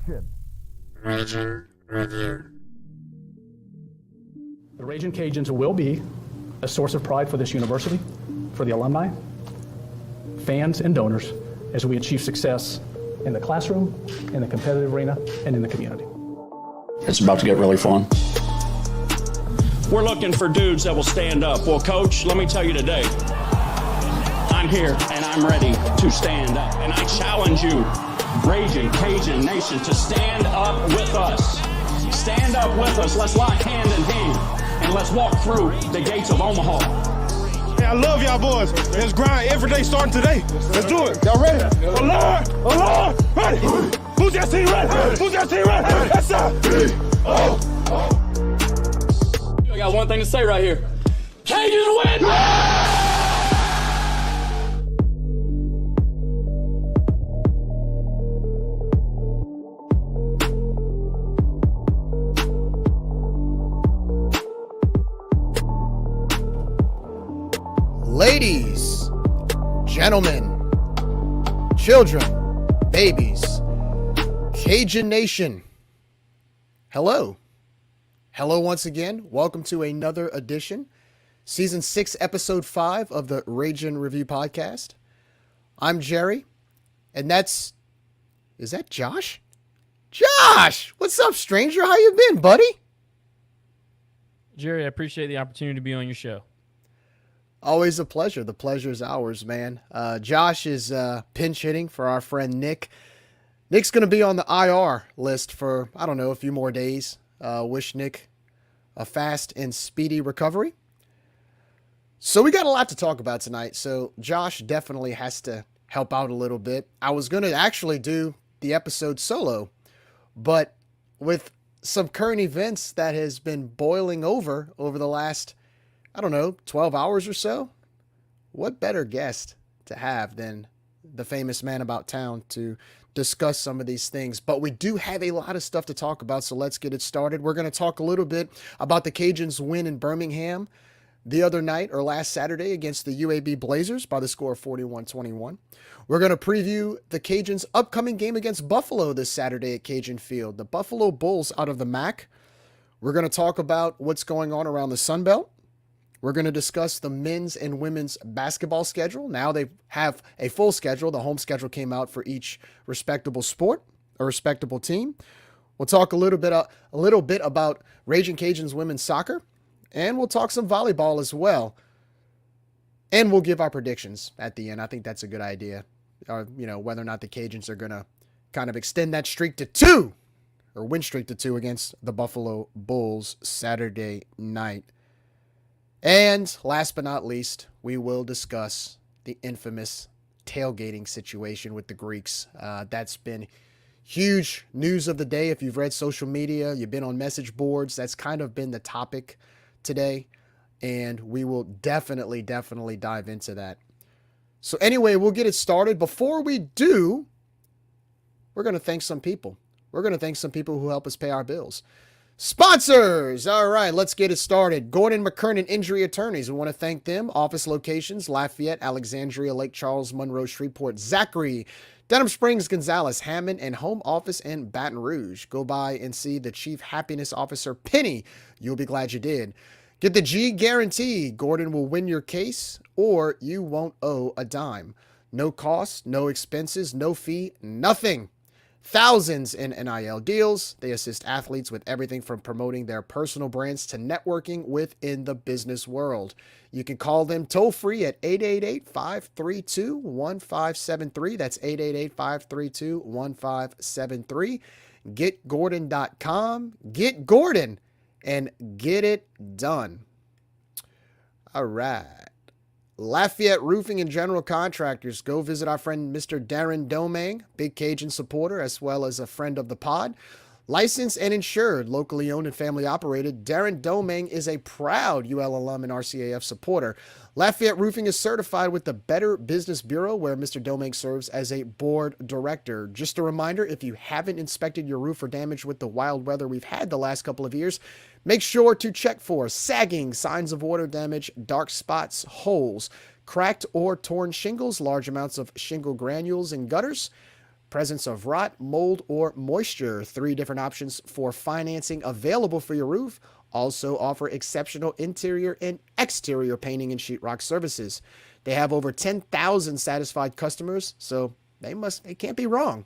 Action! Region Review. The Ragin' Cajuns will be a source of pride for this university, for the alumni, fans, and donors as we achieve success in the classroom, in the competitive arena, and in the community. It's about to get really fun. We're looking for dudes that will stand up. Well, Coach, let me tell you today, I'm here and I'm ready to stand up. And I challenge you, Ragin' Cajun Nation, to stand up with us. Stand up with us. Let's lock hand in hand and let's walk through the gates of Omaha. Hey, I love y'all boys. Let's grind every day starting today. Let's do it. Y'all ready? Alert! Ready? Who's that team ready? Who's that team ready? That's up. I got one thing to say right here. Cajuns win! Ladies, gentlemen, children, babies, Cajun Nation, hello. Hello once again. Welcome to another edition, Season 6, Episode 5 of the Ragin' Review Podcast. I'm Gerry, and is that Josh? Josh! What's up, stranger? How you been, buddy? Gerry, I appreciate the opportunity to be on your show. Always a pleasure. The pleasure is ours, man. Josh is pinch hitting for our friend Nick. Nick's going to be on the IR list for, I don't know, a few more days. Wish Nick a fast and speedy recovery. So we got a lot to talk about tonight. So Josh definitely has to help out a little bit. I was going to actually do the episode solo, but with some current events that has been boiling over the last, I don't know, 12 hours or so, what better guest to have than the famous man about town to discuss some of these things. But we do have a lot of stuff to talk about, so let's get it started. We're going to talk a little bit about the Cajuns' win in Birmingham the other night, or last Saturday, against the UAB Blazers by the score of 41-21. We're going to preview the Cajuns' upcoming game against Buffalo this Saturday at Cajun Field. The Buffalo Bulls out of the MAC. We're going to talk about what's going on around the Sun Belt. We're going to discuss the men's and women's basketball schedule. Now they have a full schedule. The home schedule came out for each respectable sport, a respectable team. We'll talk a little bit about Ragin' Cajuns women's soccer, and we'll talk some volleyball as well. And we'll give our predictions at the end. I think that's a good idea. Whether or not the Cajuns are going to kind of extend that streak to 2, or win streak to 2 against the Buffalo Bulls Saturday night. And last but not least, we will discuss the infamous tailgating situation with the Greeks. That's been huge news of the day. If you've read social media, you've been on message boards, that's kind of been the topic today. And we will definitely dive into that. So anyway, we'll get it started. Before we do, we're going to thank some people. We're going to thank some people who help us pay our bills. Sponsors! All right, let's get it started. Gordon McKernan Injury Attorneys. We want to thank them. Office locations, Lafayette, Alexandria, Lake Charles, Monroe, Shreveport, Zachary, Denham Springs, Gonzales, Hammond, and home office in Baton Rouge. Go by and see the Chief Happiness Officer, Penny. You'll be glad you did. Get the G guarantee. Gordon will win your case, or you won't owe a dime. No cost, no expenses, no fee, nothing. Thousands in NIL deals. They assist athletes with everything from promoting their personal brands to networking within the business world. You can call them toll free at 888-532-1573. That's 888-532-1573. GetGordon.com. Get Gordon and get it done. All right. Lafayette Roofing and General Contractors. Go visit our friend Mr. Darren Domingue, big Cajun supporter, as well as a friend of the pod. Licensed and insured, locally owned and family operated, Darren Domingue is a proud UL alum and RCAF supporter. Lafayette Roofing is certified with the Better Business Bureau, where Mr. Domingue serves as a board director. Just a reminder, if you haven't inspected your roof or damage with the wild weather we've had the last couple of years, make sure to check for sagging, signs of water damage, dark spots, holes, cracked or torn shingles, large amounts of shingle granules and gutters. presence of rot, mold, or moisture. 3 different options for financing available for your roof. Also offer exceptional interior and exterior painting and sheetrock services. They have over 10,000 satisfied customers, so it can't be wrong.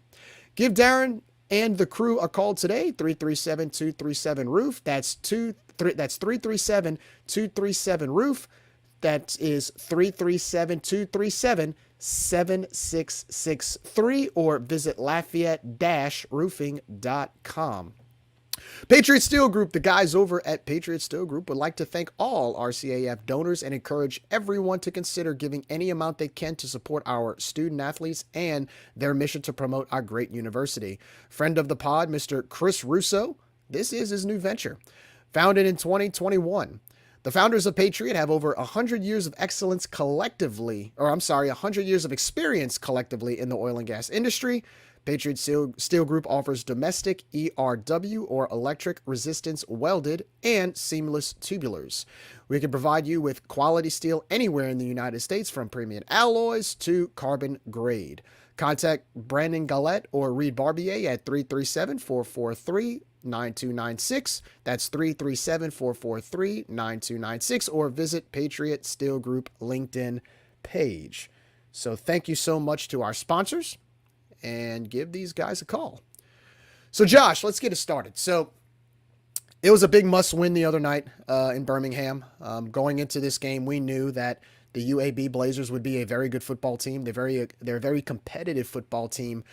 Give Darren and the crew a call today, 337-237-ROOF. That's 337-237-ROOF. That is 337-237-7663, or visit Lafayette-roofing.com. Patriot Steel Group, the guys over at Patriot Steel Group would like to thank all RCAF donors and encourage everyone to consider giving any amount they can to support our student athletes and their mission to promote our great university. Friend of the pod, Mr. Chris Russo, this is his new venture. Founded in 2021. The founders of Patriot have over 100 years of excellence collectively, 100 years of experience collectively in the oil and gas industry. Patriot Steel Group offers domestic ERW or electric resistance welded and seamless tubulars. We can provide you with quality steel anywhere in the United States, from premium alloys to carbon grade. Contact Brandon Gallette or Reed Barbier at 337-443-9296. That's 337-443-9296, or visit Patriot Steel Group LinkedIn page. So thank you so much to our sponsors, and give these guys a call. So Josh, let's get it started. So it was a big must win the other night in Birmingham. Going into this game, we knew that the UAB Blazers would be a very good football team. They're a very competitive football team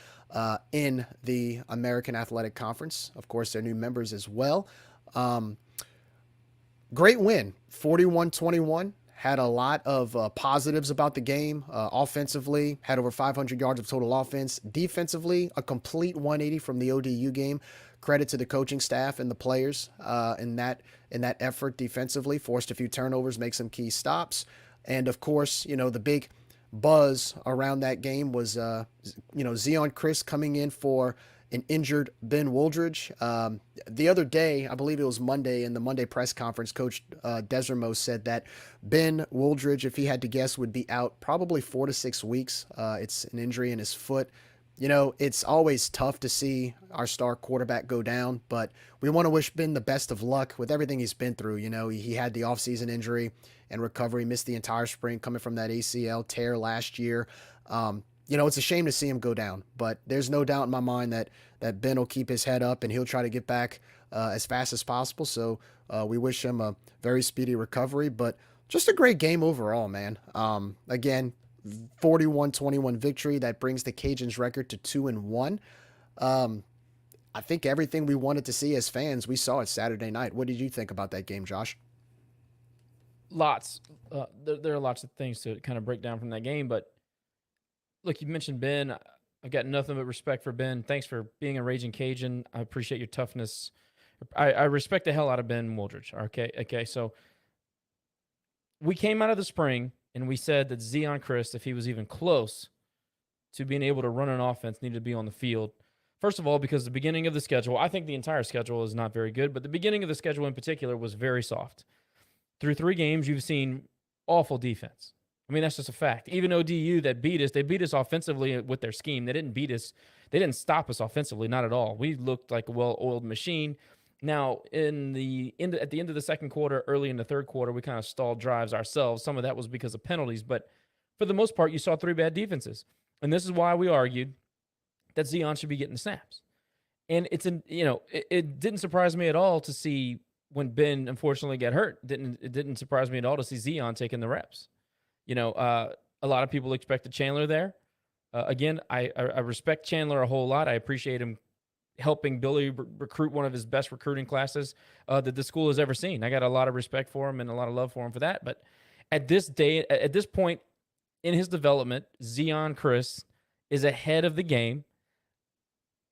in the American Athletic Conference. Of course, they're new members as well. Great win, 41-21. Had a lot of positives about the game. Offensively, had over 500 yards of total offense. Defensively, a complete 180 from the ODU game. Credit to the coaching staff and the players in that effort defensively. Forced a few turnovers, make some key stops. And of course, the big buzz around that game was, Zion Chris coming in for an injured Ben Wooldridge. The other day, I believe it was Monday, in the Monday press conference, Coach Desermo said that Ben Wooldridge, if he had to guess, would be out probably 4 to 6 weeks. It's an injury in his foot. It's always tough to see our star quarterback go down, but we want to wish Ben the best of luck with everything he's been through. He had the offseason injury and recovery, missed the entire spring coming from that ACL tear last year. It's a shame to see him go down, but there's no doubt in my mind that Ben will keep his head up and he'll try to get back as fast as possible. So we wish him a very speedy recovery, but just a great game overall, man. Again, 41-21 victory that brings the Cajuns record to 2-1. I think everything we wanted to see as fans, we saw it Saturday night. What did you think about that game, Josh? Lots. There are lots of things to kind of break down from that game, but look, you mentioned Ben. I've got nothing but respect for Ben. Thanks for being a Raging Cajun. I appreciate your toughness. I respect the hell out of Ben Wooldridge. Okay. So we came out of the spring and we said that Zion Chris, if he was even close to being able to run an offense, needed to be on the field. First of all, because the beginning of the schedule, I think the entire schedule is not very good, but the beginning of the schedule in particular was very soft. Through 3 games, you've seen awful defense. I mean, that's just a fact. Even ODU that beat us, they beat us offensively with their scheme. They didn't beat us. They didn't stop us offensively, not at all. We looked like a well-oiled machine. Now, at the end of the second quarter, early in the third quarter, we kind of stalled drives ourselves. Some of that was because of penalties, but for the most part, you saw 3 bad defenses. And this is why we argued that Zion should be getting the snaps. And it didn't surprise me at all to see when Ben unfortunately got hurt. It didn't surprise me at all to see Zion taking the reps. A lot of people expected Chandler there. Again, I respect Chandler a whole lot. I appreciate him helping Billy recruit one of his best recruiting classes that the school has ever seen. I got a lot of respect for him and a lot of love for him for that. But at this point in his development, Zion Chris is ahead of the game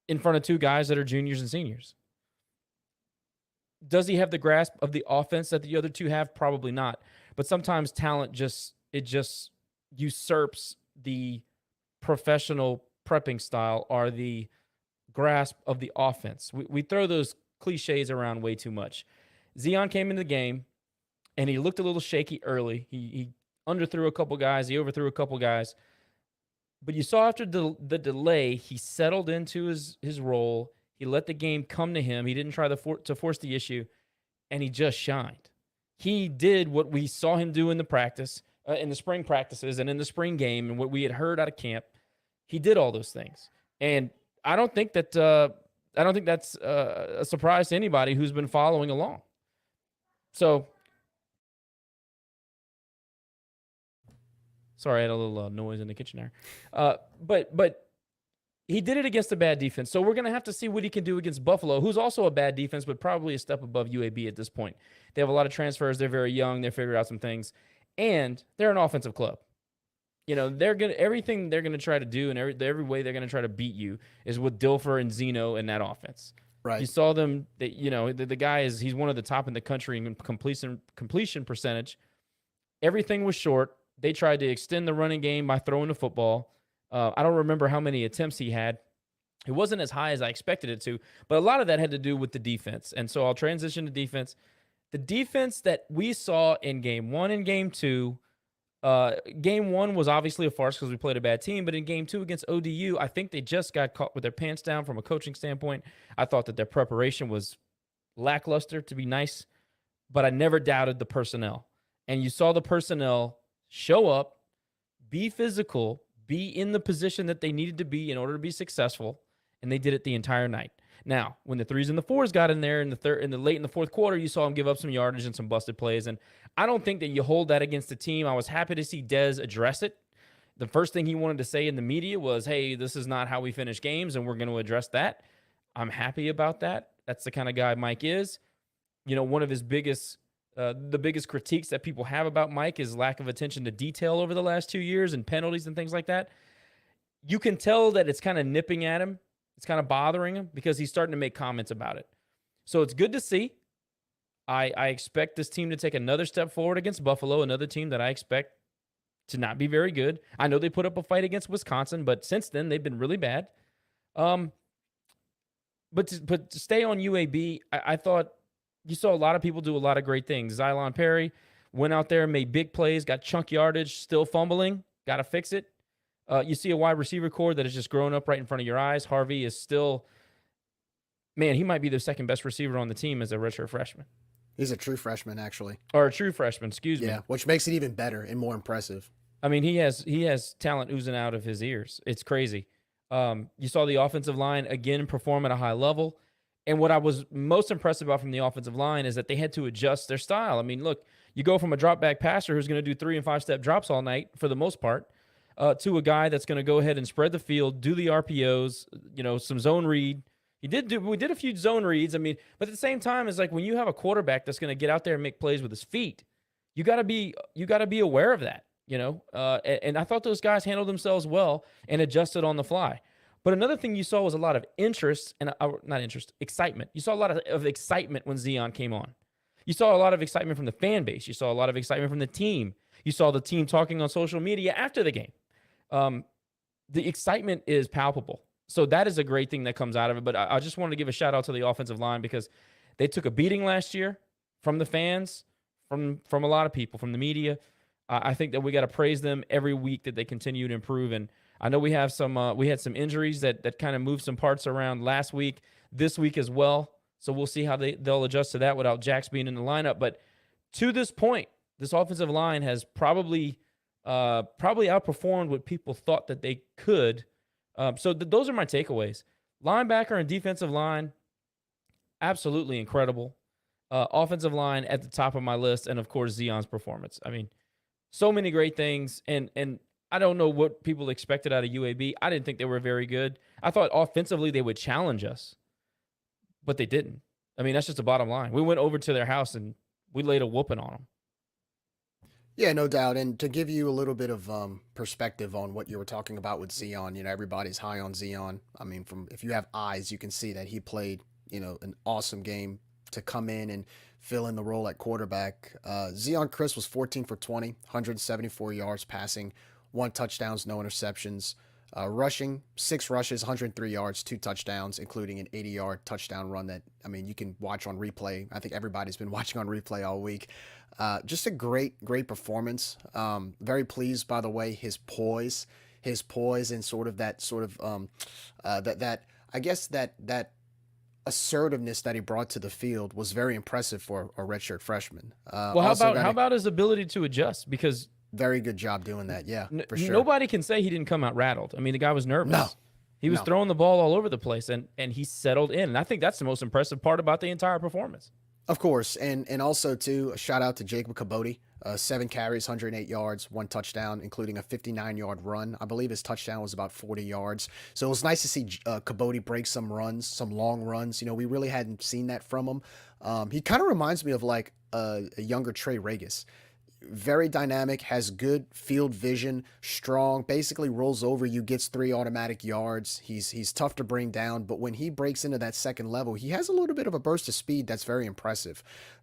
in front of 2 guys that are juniors and seniors. Does he have the grasp of the offense that the other 2 have? Probably not. But sometimes talent just usurps the professional prepping style or the grasp of the offense. We throw those cliches around way too much. Zion came into the game, and he looked a little shaky early. He underthrew a couple guys. He overthrew a couple guys. But you saw after the delay, he settled into his role. He let the game come to him. He didn't try to force the issue, and he just shined. He did what we saw him do in in the spring practices, and in the spring game, and what we had heard out of camp. He did all those things, and I don't think that's a surprise to anybody who's been following along. So, sorry, I had a little noise in the kitchen there. But he did it against a bad defense. So we're going to have to see what he can do against Buffalo, who's also a bad defense, but probably a step above UAB at this point. They have a lot of transfers. They're very young. They're figuring out some things. And they're an offensive club. You know, everything they're going to try to do and every way they're going to try to beat you is with Dilfer and Zeno in that offense. Right. You saw them, the guy he's one of the top in the country in completion percentage. Everything was short. They tried to extend the running game by throwing the football. I don't remember how many attempts he had. It wasn't as high as I expected it to, but a lot of that had to do with the defense. And so I'll transition to defense. The defense that we saw in game 1 and game 2, game 1 was obviously a farce because we played a bad team, but in game 2 against ODU, I think they just got caught with their pants down from a coaching standpoint. I thought that their preparation was lackluster, to be nice, but I never doubted the personnel. And you saw the personnel show up, be physical, be in the position that they needed to be in order to be successful, and they did it the entire night. Now, when the 3s and the 4s got in there in the late in the fourth quarter, you saw them give up some yardage and some busted plays, and I don't think that you hold that against the team. I was happy to see Dez address it. The first thing he wanted to say in the media was, "Hey, this is not how we finish games, and we're going to address that." I'm happy about that. That's the kind of guy Mike is. You know, one of his the biggest critiques that people have about Mike is lack of attention to detail over the last 2 years and penalties and things like that. You can tell that it's kind of nipping at him. It's kind of bothering him because he's starting to make comments about it. So it's good to see. I expect this team to take another step forward against Buffalo, another team that I expect to not be very good. I know they put up a fight against Wisconsin, but since then they've been really bad. But to stay on UAB, I thought you saw a lot of people do a lot of great things. Xylon Perry went out there, made big plays, got chunk yardage, still fumbling. Got to fix it. You see a wide receiver core that has just grown up right in front of your eyes. Harvey is still, man, he might be the second best receiver on the team as a redshirt freshman. He's a true freshman, actually. Or a true freshman, excuse me. Yeah, which makes it even better and more impressive. I mean, he has talent oozing out of his ears. It's crazy. You saw the offensive line, again, perform at a high level. And what I was most impressed about from the offensive line is that they had to adjust their style. I mean, look, you go from a drop back passer who's going to do 3 and 5 step drops all night for the most part, to a guy that's going to go ahead and spread the field, do the RPOs, some zone read. We did a few zone reads. I mean, but at the same time, it's like when you have a quarterback that's going to get out there and make plays with his feet, you got to be aware of that, and I thought those guys handled themselves well and adjusted on the fly. But another thing you saw was a lot of excitement. You saw a lot of excitement when Zion came on. You saw a lot of excitement from the fan base. You saw a lot of excitement from the team. You saw the team talking on social media after the game. The excitement is palpable. So that is a great thing that comes out of it. But I just wanted to give a shout out to the offensive line because they took a beating last year from the fans, from a lot of people, from the media. I think that we got to praise them every week that they continue to improve. And I know we had some injuries that kind of moved some parts around last week, this week as well. So we'll see how they'll adjust to that without Jax being in the lineup. But to this point, this offensive line has probably outperformed what people thought that they could. So those are my takeaways. Linebacker and defensive line, absolutely incredible. Offensive line at the top of my list, and of course Zion's performance. I mean, so many great things, and I don't know what people expected out of UAB. I didn't think they were very good. I thought offensively they would challenge us, but they didn't. I mean, that's just the bottom line. We went over to their house and we laid a whooping on them. Yeah, no doubt. And to give you a little bit of perspective on what you were talking about with Zion, everybody's high on Zion. I mean, if you have eyes, you can see that he played, an awesome game to come in and fill in the role at quarterback. Zion Chris was 14 for 20, 174 yards passing, 1 touchdowns, no interceptions. Rushing, 6 rushes, 103 yards, 2 touchdowns, including an 80-yard touchdown run that, you can watch on replay. I think everybody's been watching on replay all week. Just a great performance. Very pleased, by the way, his poise, his poise and that assertiveness that he brought to the field was very impressive for a redshirt freshman. Well, how about his ability to adjust? Because very good job doing that. Yeah, for sure. nobody can say he didn't come out rattled. I mean, the guy was nervous. No. He was throwing the ball all over the place, and he settled in. And I think that's the most impressive part about the entire performance. Of course, and also, too, a shout-out to Jacob Kabodi. 7 carries, 108 yards, 1 touchdown, including a 59-yard run. I believe his touchdown was about 40 yards. So it was nice to see Kabodi break some runs, some long runs. You know, we really hadn't seen that from him. He kind of reminds me of, like, a younger Trey Regis. Very dynamic, has good field vision, strong, basically rolls over you, gets 3 automatic yards. He's tough to bring down, but when he breaks into that second level, he has a little bit of a burst of speed that's very impressive.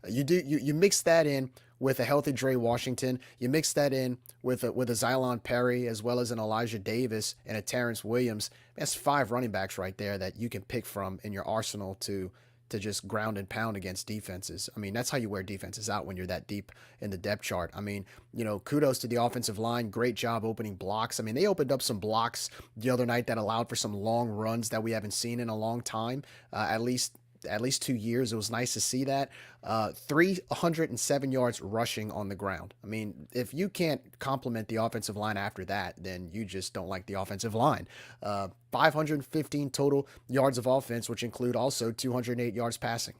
You mix that in with a healthy Dre Washington, you mix that in with a Xylon Perry, as well as an Elijah Davis and a Terrence Williams. That's 5 running backs right there that you can pick from in your arsenal to just ground and pound against defenses. I mean, that's how you wear defenses out when you're that deep in the depth chart. I mean, you know, kudos to the offensive line. Great job opening blocks. I mean, they opened up some blocks the other night that allowed for some long runs that we haven't seen in a long time, at least 2 years. It was nice to see that. 307 yards rushing on the ground. I mean, if you can't compliment the offensive line after that, then you just don't like the offensive line. 515 total yards of offense, which include also 208 yards passing.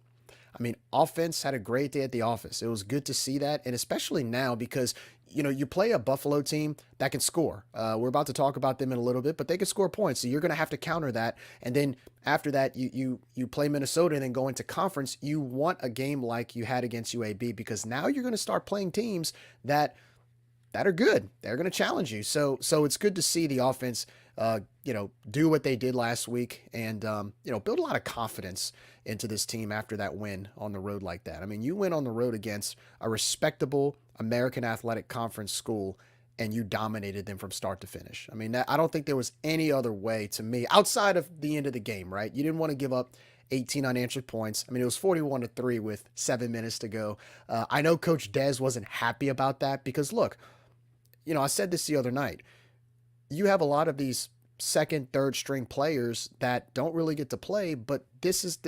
I mean, offense had a great day at the office. It was good to see that, and especially now because, you know, you play a Buffalo team that can score. We're about to talk about them in a little bit, but they can score points, so you're going to have to counter that. And then after that, you play Minnesota and then go into conference. You want a game like you had against UAB because now you're going to start playing teams that are good. They're going to challenge you. So it's good to see the offense, do what they did last week and, build a lot of confidence into this team after that win on the road like that. I mean, you went on the road against a respectable American Athletic Conference school and you dominated them from start to finish. I mean, I don't think there was any other way to me outside of the end of the game, right? You didn't want to give up 18 unanswered points. I mean, it was 41-3 with 7 minutes to go. I know Coach Dez wasn't happy about that because look, I said this the other night. You have a lot of these second, third string players that don't really get to play, but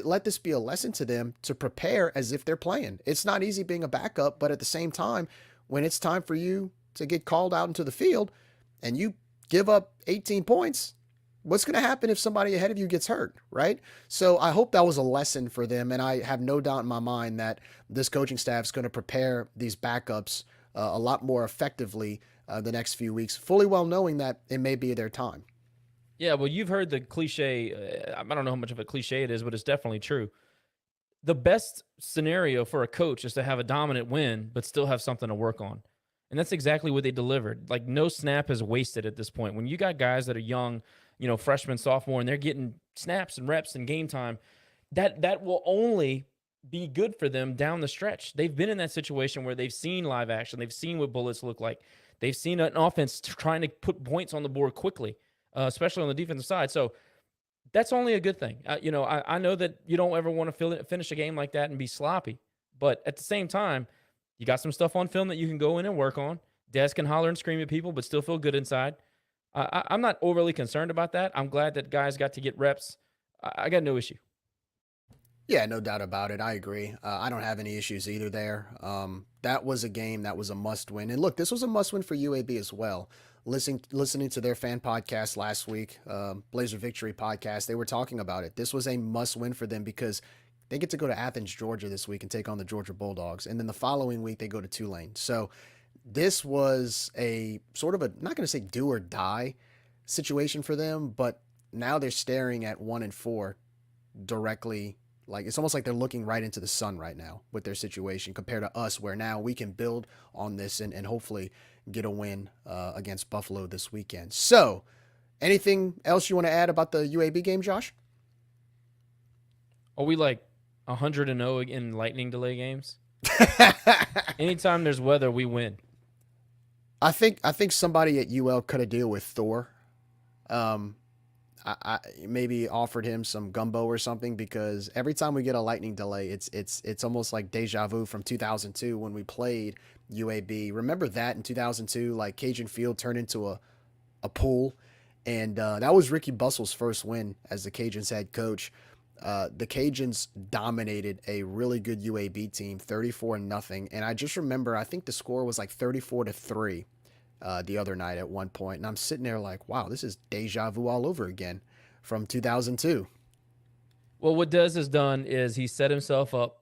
let this be a lesson to them to prepare as if they're playing. It's not easy being a backup, but at the same time, when it's time for you to get called out into the field and you give up 18 points, what's going to happen if somebody ahead of you gets hurt, right? So I hope that was a lesson for them, and I have no doubt in my mind that this coaching staff is going to prepare these backups a lot more effectively the next few weeks, fully well knowing that it may be their time. Yeah, well, you've heard the cliche. I don't know how much of a cliche it is, but it's definitely true. The best scenario for a coach is to have a dominant win, but still have something to work on. And that's exactly what they delivered. Like, no snap is wasted at this point. When you got guys that are young, freshman, sophomore, and they're getting snaps and reps and game time, that will only be good for them down the stretch. They've been in that situation where they've seen live action. They've seen what bullets look like. They've seen an offense trying to put points on the board quickly, especially on the defensive side. So that's only a good thing. I know that you don't ever want to finish a game like that and be sloppy. But at the same time, you got some stuff on film that you can go in and work on. Des can holler and scream at people, but still feel good inside. I'm not overly concerned about that. I'm glad that guys got to get reps. I got no issue. Yeah, no doubt about it. I agree. I don't have any issues either there. That was a game that was a must win. And look, this was a must win for UAB as well. Listening to their fan podcast last week, Blazer Victory podcast, they were talking about it. This was a must win for them because they get to go to Athens, Georgia this week and take on the Georgia Bulldogs. And then the following week, they go to Tulane. So this was a sort of a, not going to say do or die situation for them, but now they're staring at 1-4 directly. Like, it's almost like they're looking right into the sun right now with their situation compared to us, where now we can build on this and hopefully get a win against Buffalo this weekend. So anything else you want to add about the UAB game, Josh? Are we like 100-0 in lightning delay games? Anytime there's weather, we win. I think somebody at UL could have deal with Thor. I maybe offered him some gumbo or something, because every time we get a lightning delay, it's almost like deja vu from 2002 when we played UAB. Remember that in 2002, like Cajun Field turned into a a pool. And that was Ricky Bustle's first win as the Cajuns head coach. The Cajuns dominated a really good UAB team, 34-0. And I just remember, I think the score was like 34-3 the other night at one point. And I'm sitting there like, wow, this is deja vu all over again from 2002. Well, what Dez has done is he set himself up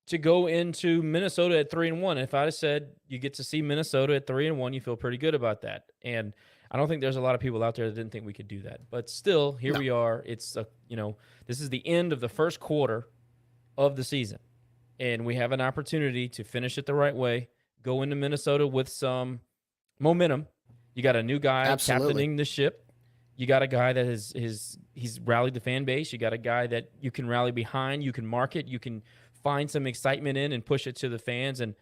to go into Minnesota at 3-1. If I'd have said you get to see Minnesota at 3-1, you feel pretty good about that. And I don't think there's a lot of people out there that didn't think we could do that. But still, here we are. It's this is the end of the first quarter of the season, and we have an opportunity to finish it the right way. Go into Minnesota with some momentum. You got a new guy captaining the ship. You got a guy that he's rallied the fan base. You got a guy that you can rally behind. You can market. You can find some excitement in and push it to the fans and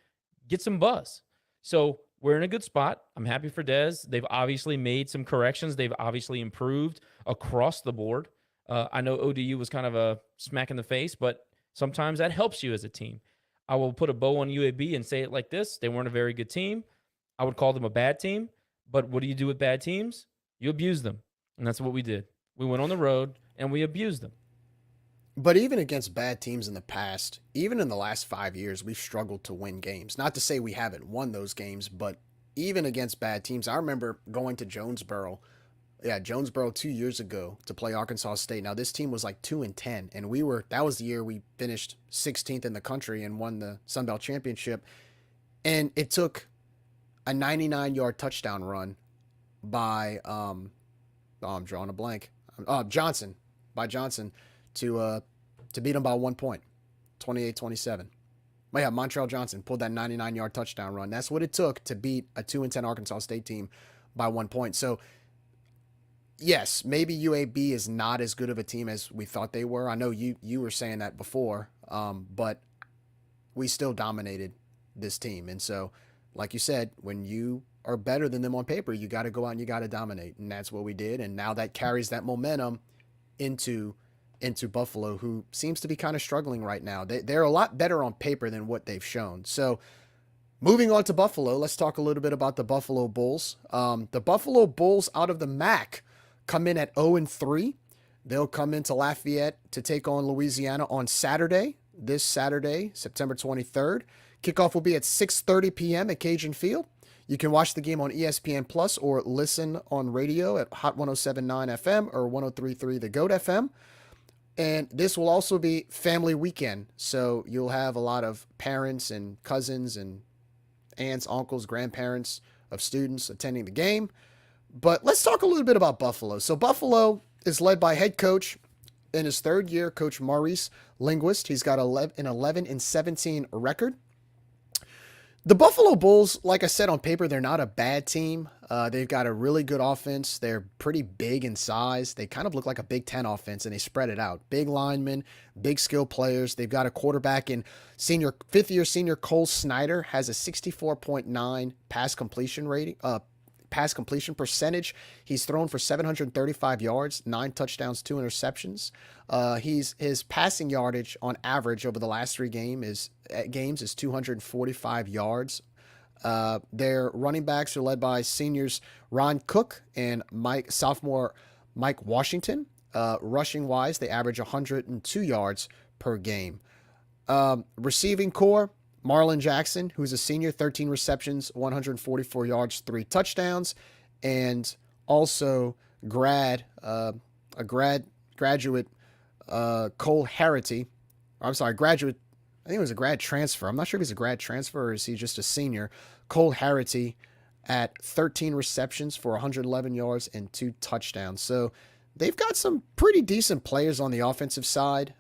get some buzz. So we're in a good spot. I'm happy for Dez. They've obviously made some corrections. They've obviously improved across the board. I know ODU was kind of a smack in the face, but sometimes that helps you as a team. I will put a bow on UAB and say it like this. They weren't a very good team. I would call them a bad team. But what do you do with bad teams? You abuse them. And that's what we did. We went on the road and we abused them. But even against bad teams in the past, even in the last 5 years, we've struggled to win games. Not to say we haven't won those games, but even against bad teams, I remember going to Jonesboro 2 years ago to play Arkansas State. Now, this team was like 2-10, and that was the year we finished 16th in the country and won the Sun Belt Championship. And it took a 99-yard touchdown run by, I'm drawing a blank, Johnson to beat them by 1 point, 28-27. But yeah, Montrell Johnson pulled that 99-yard touchdown run. That's what it took to beat a 2-10 Arkansas State team by 1 point. So, yes, maybe UAB is not as good of a team as we thought they were. I know you were saying that before, but we still dominated this team. And so, like you said, when you are better than them on paper, you got to go out and you got to dominate. And that's what we did. And now that carries that momentum into Buffalo, who seems to be kind of struggling right now. They're a lot better on paper than what they've shown. So moving on to Buffalo, let's talk a little bit about the Buffalo Bulls. The Buffalo Bulls out of the MAC come in at 0-3. They'll come into Lafayette to take on Louisiana on this Saturday, September 23rd. Kickoff will be at 6:30 p.m. at Cajun Field. You can watch the game on ESPN Plus or listen on radio at Hot 107.9 FM or 103.3 The GOAT FM. And this will also be family weekend. So you'll have a lot of parents and cousins and aunts, uncles, grandparents of students attending the game. But let's talk a little bit about Buffalo. So Buffalo is led by head coach in his third year, Coach Maurice Linguist. He's got an 11-17 record. The Buffalo Bulls, like I said, on paper, they're not a bad team. They've got a really good offense. They're pretty big in size. They kind of look like a Big Ten offense, and they spread it out. Big linemen, big skill players. They've got a quarterback in fifth-year senior Cole Snyder, has a 64.9 pass completion percentage. He's thrown for 735 yards, 9 touchdowns, 2 interceptions. His passing yardage on average over the last 3 games is 245 yards. Their running backs are led by seniors Ron Cook and sophomore Mike Washington. Rushing wise, they average 102 yards per game. Receiving core, Marlon Jackson, who's a senior, 13 receptions, 144 yards, 3 touchdowns, and also graduate Cole Harity. Graduate. I think it was a grad transfer. I'm not sure if he's a grad transfer or is he just a senior. Cole Harity at 13 receptions for 111 yards and 2 touchdowns. So they've got some pretty decent players on the offensive side.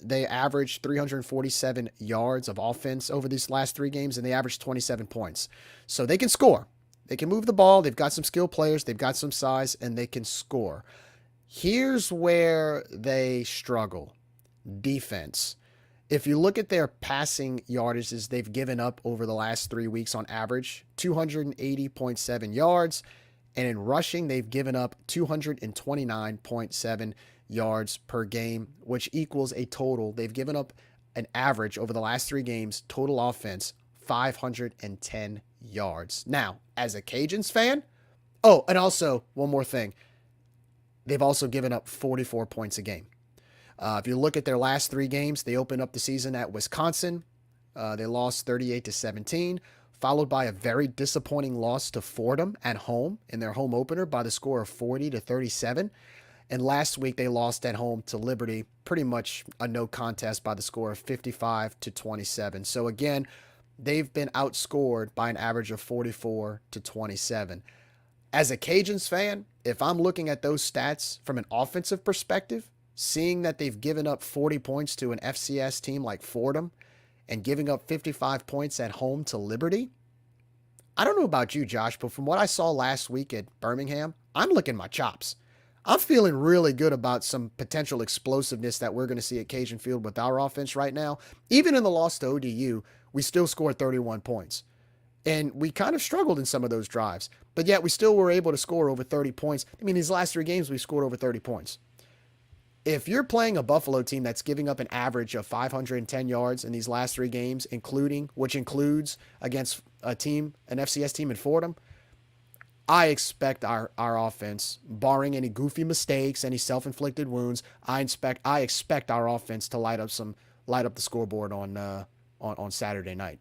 They averaged 347 yards of offense over these last 3 games, and they averaged 27 points. So they can score. They can move the ball. They've got some skilled players. They've got some size, and they can score. Here's where they struggle. Defense. If you look at their passing yardages they've given up over the last 3 weeks on average, 280.7 yards. And in rushing, they've given up 229.7 yards per game, which equals a total. They've given up an average over the last 3 games, total offense, 510 yards. Now, as a Cajuns fan, Oh, and also one more thing. They've also given up 44 points a game. If you look at their last 3 games, they opened up the season at Wisconsin. They lost 38-17, followed by a very disappointing loss to Fordham at home in their home opener by the score of 40-37. And last week they lost at home to Liberty, pretty much a no contest by the score of 55-27. So again, they've been outscored by an average of 44-27. As a Cajuns fan, if I'm looking at those stats from an offensive perspective, seeing that they've given up 40 points to an FCS team like Fordham and giving up 55 points at home to Liberty, I don't know about you, Josh, but from what I saw last week at Birmingham, I'm licking my chops. I'm feeling really good about some potential explosiveness that we're going to see at Cajun Field with our offense right now. Even in the loss to ODU, we still scored 31 points. And we kind of struggled in some of those drives, but yet we still were able to score over 30 points. I mean, these last 3 games, we scored over 30 points. If you're playing a Buffalo team that's giving up an average of 510 yards in these last 3 games, which includes against an FCS team in Fordham, I expect our offense, barring any goofy mistakes, any self-inflicted wounds, I expect our offense to light up the scoreboard on Saturday night.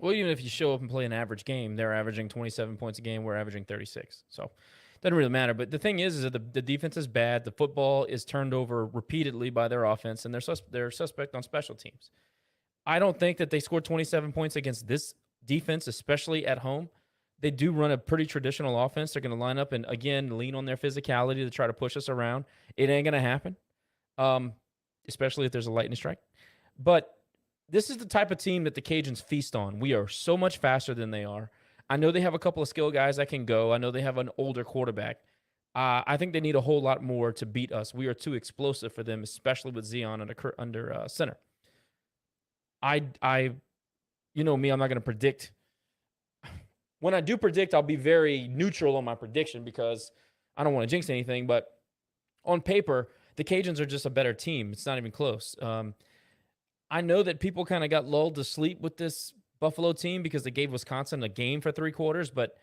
Well, even if you show up and play an average game, they're averaging 27 points a game. We're averaging 36. So it doesn't really matter. But the thing is that the defense is bad. The football is turned over repeatedly by their offense, and they're suspect on special teams. I don't think that they scored 27 points against this defense, especially at home. They do run a pretty traditional offense. They're going to line up and, again, lean on their physicality to try to push us around. It ain't going to happen, especially if there's a lightning strike. But this is the type of team that the Cajuns feast on. We are so much faster than they are. I know they have a couple of skill guys that can go. I know they have an older quarterback. I think they need a whole lot more to beat us. We are too explosive for them, especially with Zion under center. You know me, I'm not going to predict. When I do predict, I'll be very neutral on my prediction because I don't want to jinx anything. But on paper, the Cajuns are just a better team. It's not even close. I know that people kind of got lulled to sleep with this Buffalo team because they gave Wisconsin a game for 3 quarters. But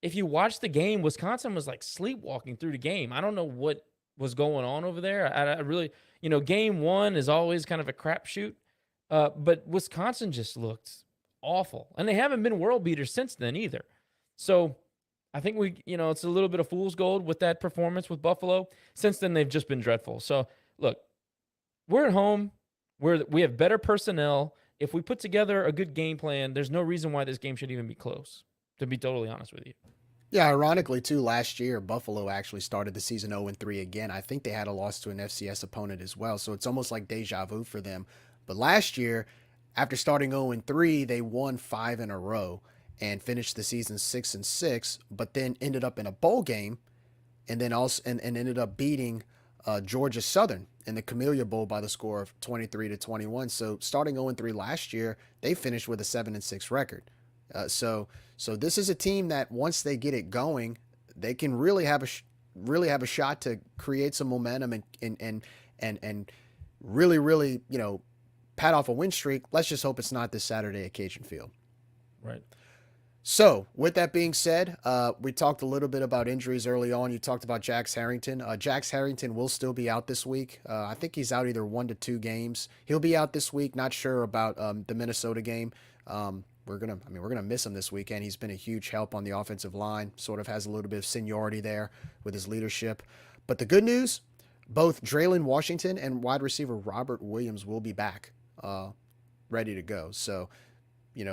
if you watch the game, Wisconsin was like sleepwalking through the game. I don't know what was going on over there. I really, game 1 is always kind of a crapshoot. But Wisconsin just looked awful. And they haven't been world beaters since then either. So I think it's a little bit of fool's gold with that performance with Buffalo. Since then, they've just been dreadful. So look, we're at home. We have better personnel. If we put together a good game plan, there's no reason why this game should even be close, to be totally honest with you. Yeah, ironically, too, last year, Buffalo actually started the season 0-3 again. I think they had a loss to an FCS opponent as well, so it's almost like deja vu for them. But last year, after starting 0-3, they won 5 in a row and finished the season 6-6, but then ended up in a bowl game and then also and ended up beating Georgia Southern in the Camellia Bowl by the score of 23-21. So starting 0-3 last year, they finished with a 7-6 record. So this is a team that once they get it going, they can really have a shot to create some momentum and really pat off a win streak. Let's just hope it's not this Saturday at Cajun Field. Right. So, with that being said, we talked a little bit about injuries early on. You talked about Jax Harrington. Jax Harrington will still be out this week. I think he's out either 1 to 2 games. He'll be out this week. Not sure about the Minnesota game. We're gonna miss him this weekend. He's been a huge help on the offensive line. Sort of has a little bit of seniority there with his leadership. But the good news, both Draylon Washington and wide receiver Robert Williams will be back, ready to go. So,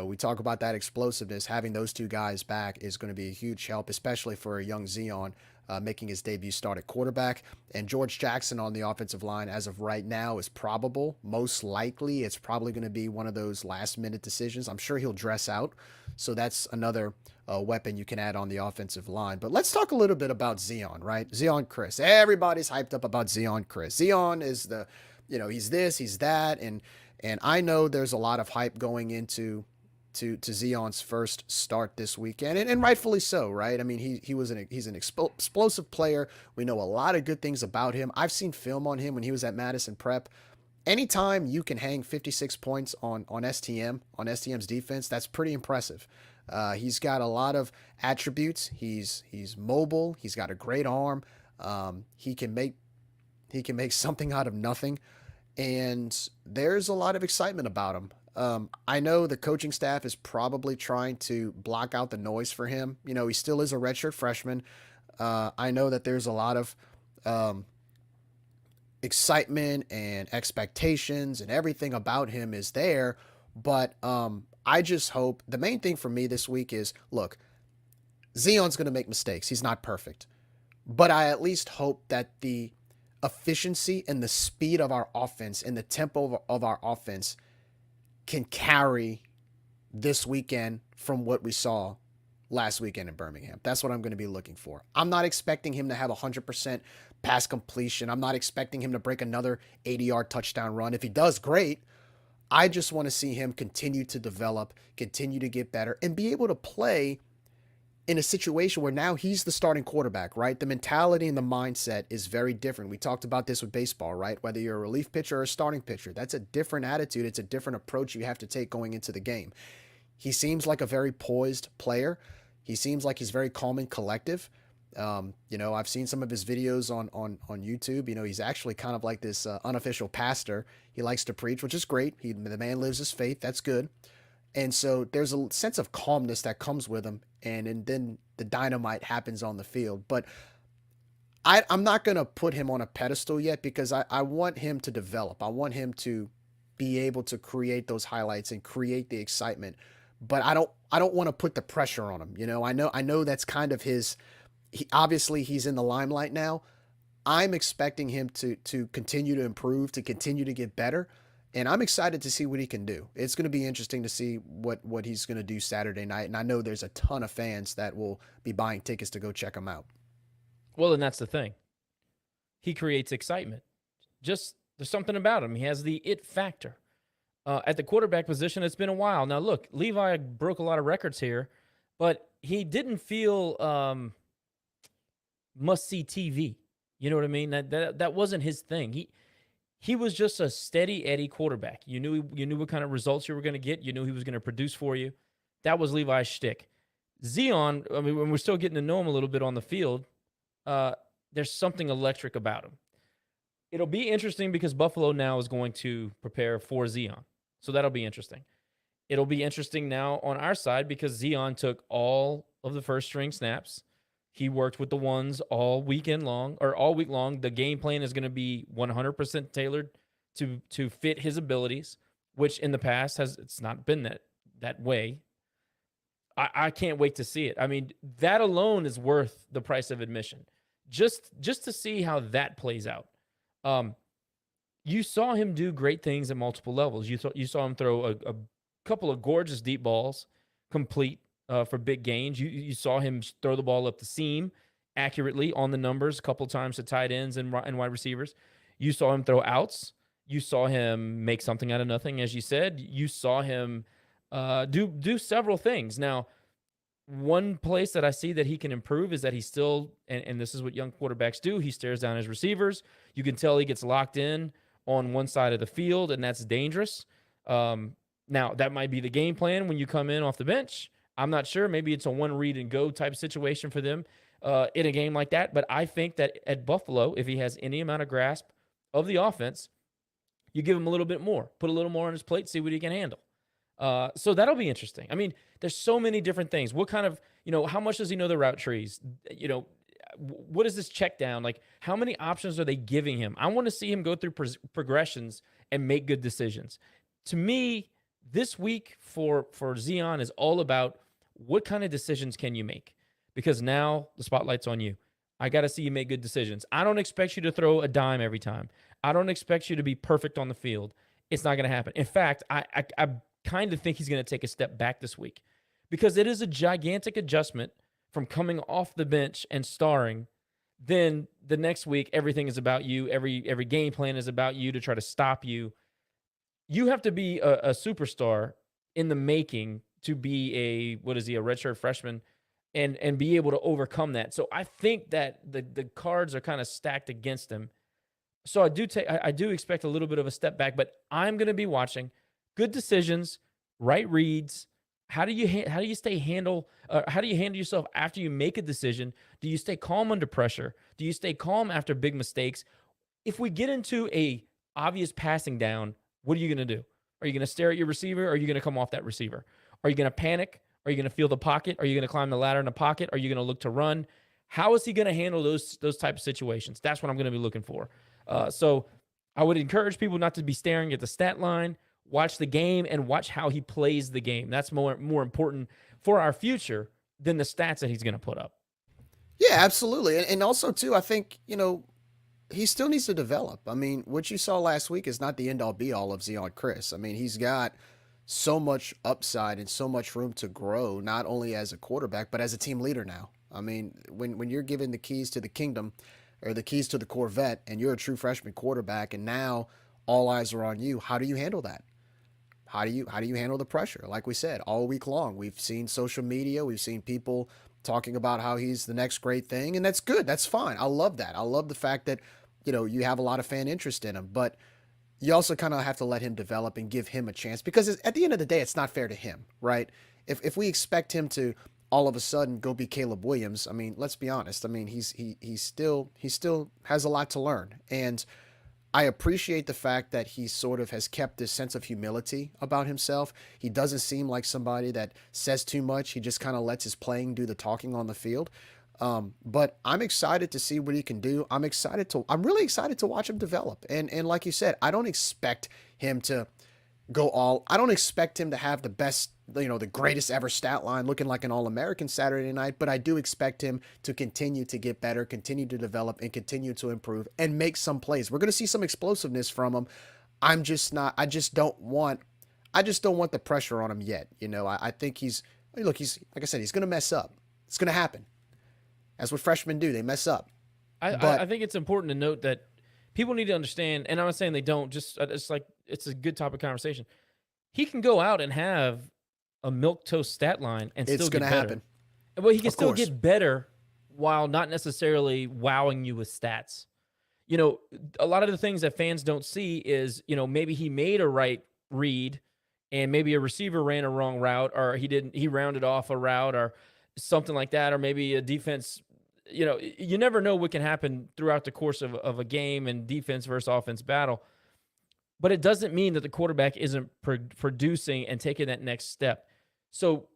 we talk about that explosiveness. Having those 2 guys back is going to be a huge help, especially for a young Zion making his debut start at quarterback. And George Jackson on the offensive line as of right now is probable. Most likely, it's probably going to be one of those last-minute decisions. I'm sure he'll dress out. So that's another weapon you can add on the offensive line. But let's talk a little bit about Zion, right? Zion Chris. Everybody's hyped up about Zion Chris. Zion is he's this, he's that. And I know there's a lot of hype going into Zion's first start this weekend, and rightfully so, right? I mean, he's an explosive player. We know a lot of good things about him. I've seen film on him when he was at Madison Prep. Anytime you can hang 56 points on STM's defense, that's pretty impressive. He's got a lot of attributes. He's mobile. He's got a great arm. He can make something out of nothing, and there's a lot of excitement about him. I know the coaching staff is probably trying to block out the noise for him. You know, he still is a redshirt freshman. I know that there's a lot of excitement and expectations and everything about him is there. But I just hope the main thing for me this week is, look, Zion's going to make mistakes. He's not perfect. But I at least hope that the efficiency and the speed of our offense and the tempo of our offense can carry this weekend from what we saw last weekend in Birmingham. That's what I'm going to be looking for. I'm not expecting him to have 100% pass completion. I'm not expecting him to break another 80-yard touchdown run. If he does, great. I just want to see him continue to develop, continue to get better, and be able to play in a situation where now he's the starting quarterback, right? The mentality and the mindset is very different. We talked about this with baseball, right? Whether you're a relief pitcher or a starting pitcher, that's a different attitude. It's a different approach you have to take going into the game. He seems like a very poised player. He seems like he's very calm and collective. You know, I've seen some of his videos on YouTube. You know, he's actually kind of like this unofficial pastor. He likes to preach, which is great. The man lives his faith. That's good. And so there's a sense of calmness that comes with him. And then the dynamite happens on the field. But I'm not going to put him on a pedestal yet because I want him to develop. I want him to be able to create those highlights and create the excitement. But I don't want to put the pressure on him. You know, I know that's kind of his. Obviously, he's in the limelight now. I'm expecting him to continue to improve, to continue to get better. And I'm excited to see what he can do. It's going to be interesting to see what he's going to do Saturday night. And I know there's a ton of fans that will be buying tickets to go check him out. Well, and that's the thing. He creates excitement. Just there's something about him. He has the it factor. At the quarterback position, it's been a while. Now, look, Levi broke a lot of records here, but he didn't feel must-see TV. You know what I mean? That wasn't his thing. He was just a steady Eddie quarterback. You knew what kind of results you were going to get. You knew he was going to produce for you. That was Levi's shtick. Zion, I mean, when we're still getting to know him a little bit on the field, there's something electric about him. It'll be interesting because Buffalo now is going to prepare for Zion. So that'll be interesting. It'll be interesting now on our side because Zion took all of the first-string snaps. He worked with the ones all week long. The game plan is going to be 100% tailored to fit his abilities, which in the past it's not been that way. I can't wait to see it. I mean, that alone is worth the price of admission. Just to see how that plays out. You saw him do great things at multiple levels. You saw him throw a couple of gorgeous deep balls, complete for big gains. You saw him throw the ball up the seam accurately on the numbers a couple times to tight ends and wide receivers. You saw him throw outs. You saw him make something out of nothing, as you said. You saw him do several things. Now, one place that I see that he can improve is that he still, and this is what young quarterbacks do, he stares down his receivers. You can tell he gets locked in on one side of the field, and that's dangerous. Now, that might be the game plan when you come in off the bench. I'm not sure. Maybe it's a one-read-and-go type situation for them in a game like that. But I think that at Buffalo, if he has any amount of grasp of the offense, you give him a little bit more. Put a little more on his plate, see what he can handle. So that'll be interesting. I mean, there's so many different things. What kind of, how much does he know the route trees? What is this check down? Like, how many options are they giving him? I want to see him go through progressions and make good decisions. To me, this week for Zion is all about what kind of decisions can you make? Because now the spotlight's on you. I got to see you make good decisions. I don't expect you to throw a dime every time. I don't expect you to be perfect on the field. It's not going to happen. In fact, I kind of think he's going to take a step back this week because it is a gigantic adjustment from coming off the bench and starring. Then the next week, everything is about you. Every game plan is about you to try to stop you. You have to be a superstar in the making to be a redshirt freshman and be able to overcome that. So I think that the cards are kind of stacked against him. So I do expect a little bit of a step back, but I'm going to be watching good decisions, right reads, How do you handle yourself after you make a decision? Do you stay calm under pressure? Do you stay calm after big mistakes? If we get into a obvious passing down, what are you going to do? Are you going to stare at your receiver? Or are you going to come off that receiver? Are you going to panic? Are you going to feel the pocket? Are you going to climb the ladder in the pocket? Are you going to look to run? How is he going to handle those type of situations? That's what I'm going to be looking for. So I would encourage people not to be staring at the stat line. Watch the game and watch how he plays the game. That's more important for our future than the stats that he's going to put up. Yeah, absolutely. And also, too, I think, he still needs to develop. I mean, what you saw last week is not the end all be all of Zion Chris. I mean, he's got so much upside and so much room to grow, not only as a quarterback, but as a team leader now. I mean, when you're given the keys to the kingdom or the keys to the Corvette and you're a true freshman quarterback and now all eyes are on you, how do you handle that? How do you handle the pressure? Like we said, all week long, we've seen social media, we've seen people talking about how he's the next great thing, and that's good. That's fine. I love that. I love the fact that, you have a lot of fan interest in him, but you also kind of have to let him develop and give him a chance because at the end of the day, it's not fair to him, right? If we expect him to all of a sudden go be Caleb Williams, I mean, let's be honest. I mean, he still has a lot to learn, and I appreciate the fact that he sort of has kept this sense of humility about himself. He doesn't seem like somebody that says too much. He just kind of lets his playing do the talking on the field. But I'm excited to see what he can do. I'm really excited to watch him develop. And like you said, I don't expect him to I don't expect him to have the best, the greatest ever stat line looking like an All-American Saturday night, but I do expect him to continue to get better, continue to develop, and continue to improve and make some plays. We're going to see some explosiveness from him. I just don't want the pressure on him yet. I think he's like I said, he's going to mess up. It's going to happen. That's what freshmen do. They mess up. I think it's important to note that people need to understand, and I'm not saying they don't, just it's like it's a good topic of conversation. He can go out and have a milquetoast stat line and still get better. It's going to happen. Well, he can still get better while not necessarily wowing you with stats. A lot of the things that fans don't see is, maybe he made a right read and maybe a receiver ran a wrong route or he rounded off a route or something like that, or maybe a defense. You never know what can happen throughout the course of a game and defense versus offense battle. But it doesn't mean that the quarterback isn't producing and taking that next step. So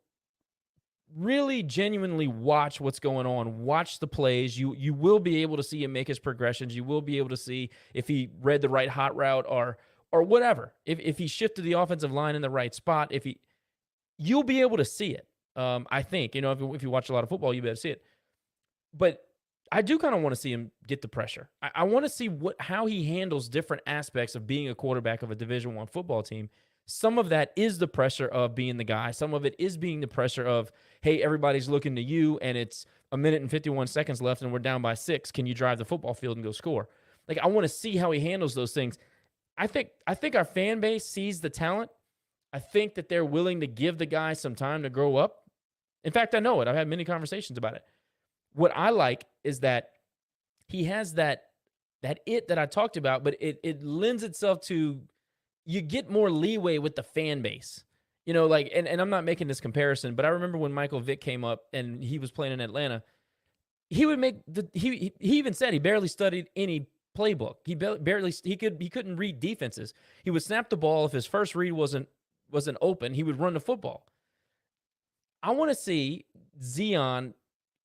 really genuinely watch what's going on. Watch the plays. You will be able to see him make his progressions. You will be able to see if he read the right hot route or whatever. If he shifted the offensive line in the right spot, you'll be able to see it. I think, if you watch a lot of football, you'll be able to see it. But I do kind of want to see him get the pressure. I want to see how he handles different aspects of being a quarterback of a Division I football team. Some of that is the pressure of being the guy. Some of it is being the pressure of, hey, everybody's looking to you, and it's 1 minute and 51 seconds left, and we're down by 6. Can you drive the football field and go score? Like, I want to see how he handles those things. I think our fan base sees the talent. I think that they're willing to give the guy some time to grow up. In fact, I know it. I've had many conversations about it. What I like is that he has that it that I talked about, but it lends itself to you get more leeway with the fan base. And I'm not making this comparison, but I remember when Michael Vick came up and he was playing in Atlanta, he would make he even said he barely studied any playbook. He couldn't read defenses. He would snap the ball. If his first read wasn't open, he would run the football. I want to see Zion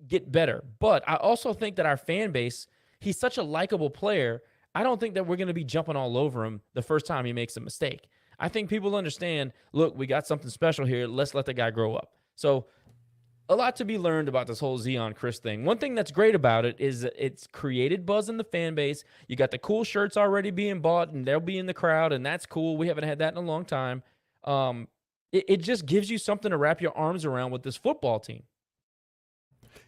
get better, but I also think that our fan base, he's such a likable player. I don't think that we're going to be jumping all over him the first time he makes a mistake. I think people understand, look, we got something special here. Let's let the guy grow up. So a lot to be learned about this whole Zion Chris thing. One thing that's great about it is it's created buzz in the fan base. You got the cool shirts already being bought, and they'll be in the crowd, and that's cool. We haven't had that in a long time. It just gives you something to wrap your arms around with this football team.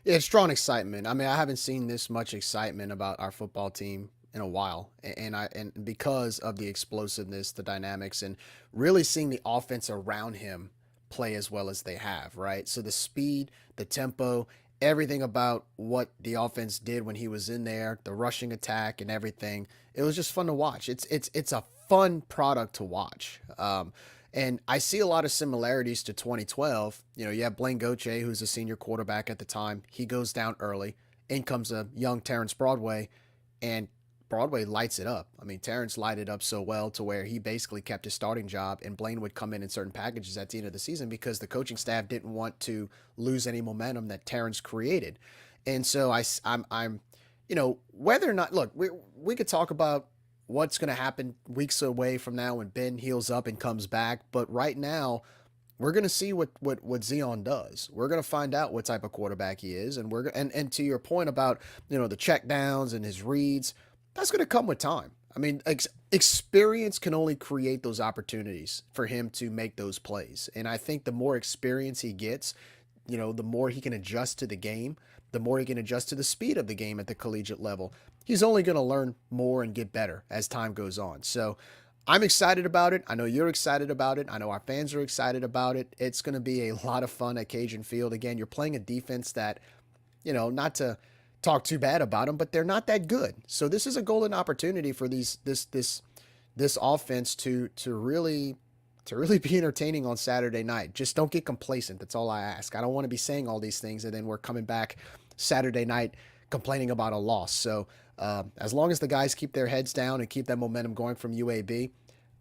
Yeah, it's strong excitement. I mean, I haven't seen this much excitement about our football team in a while, and because of the explosiveness, the dynamics, and really seeing the offense around him play as well as they have, right? So the speed, the tempo, everything about what the offense did when he was in there, the rushing attack and everything, it was just fun to watch. It's a fun product to watch. And I see a lot of similarities to 2012. You have Blaine Gauthier, who's a senior quarterback at the time. He goes down early. In comes a young Terrence Broadway, and Broadway lights it up. I mean, Terrence lighted up so well to where he basically kept his starting job, and Blaine would come in certain packages at the end of the season because the coaching staff didn't want to lose any momentum that Terrence created. And so I'm whether or not, look, we could talk about what's going to happen weeks away from now when Ben heals up and comes back, but right now we're going to see what Zion does. We're going to find out what type of quarterback he is, and and to your point about the check downs and his reads, that's going to come with time. I mean, experience can only create those opportunities for him to make those plays, and I think the more experience he gets, the more he can adjust to the game, the more he can adjust to the speed of the game at the collegiate level. He's only going to learn more and get better as time goes on. So I'm excited about it. I know you're excited about it. I know our fans are excited about it. It's going to be a lot of fun at Cajun Field. Again, you're playing a defense that, not to talk too bad about them, but they're not that good. So this is a golden opportunity for this offense to really be entertaining on Saturday night. Just don't get complacent. That's all I ask. I don't want to be saying all these things and then we're coming back Saturday night complaining about a loss. So as long as the guys keep their heads down and keep that momentum going from UAB,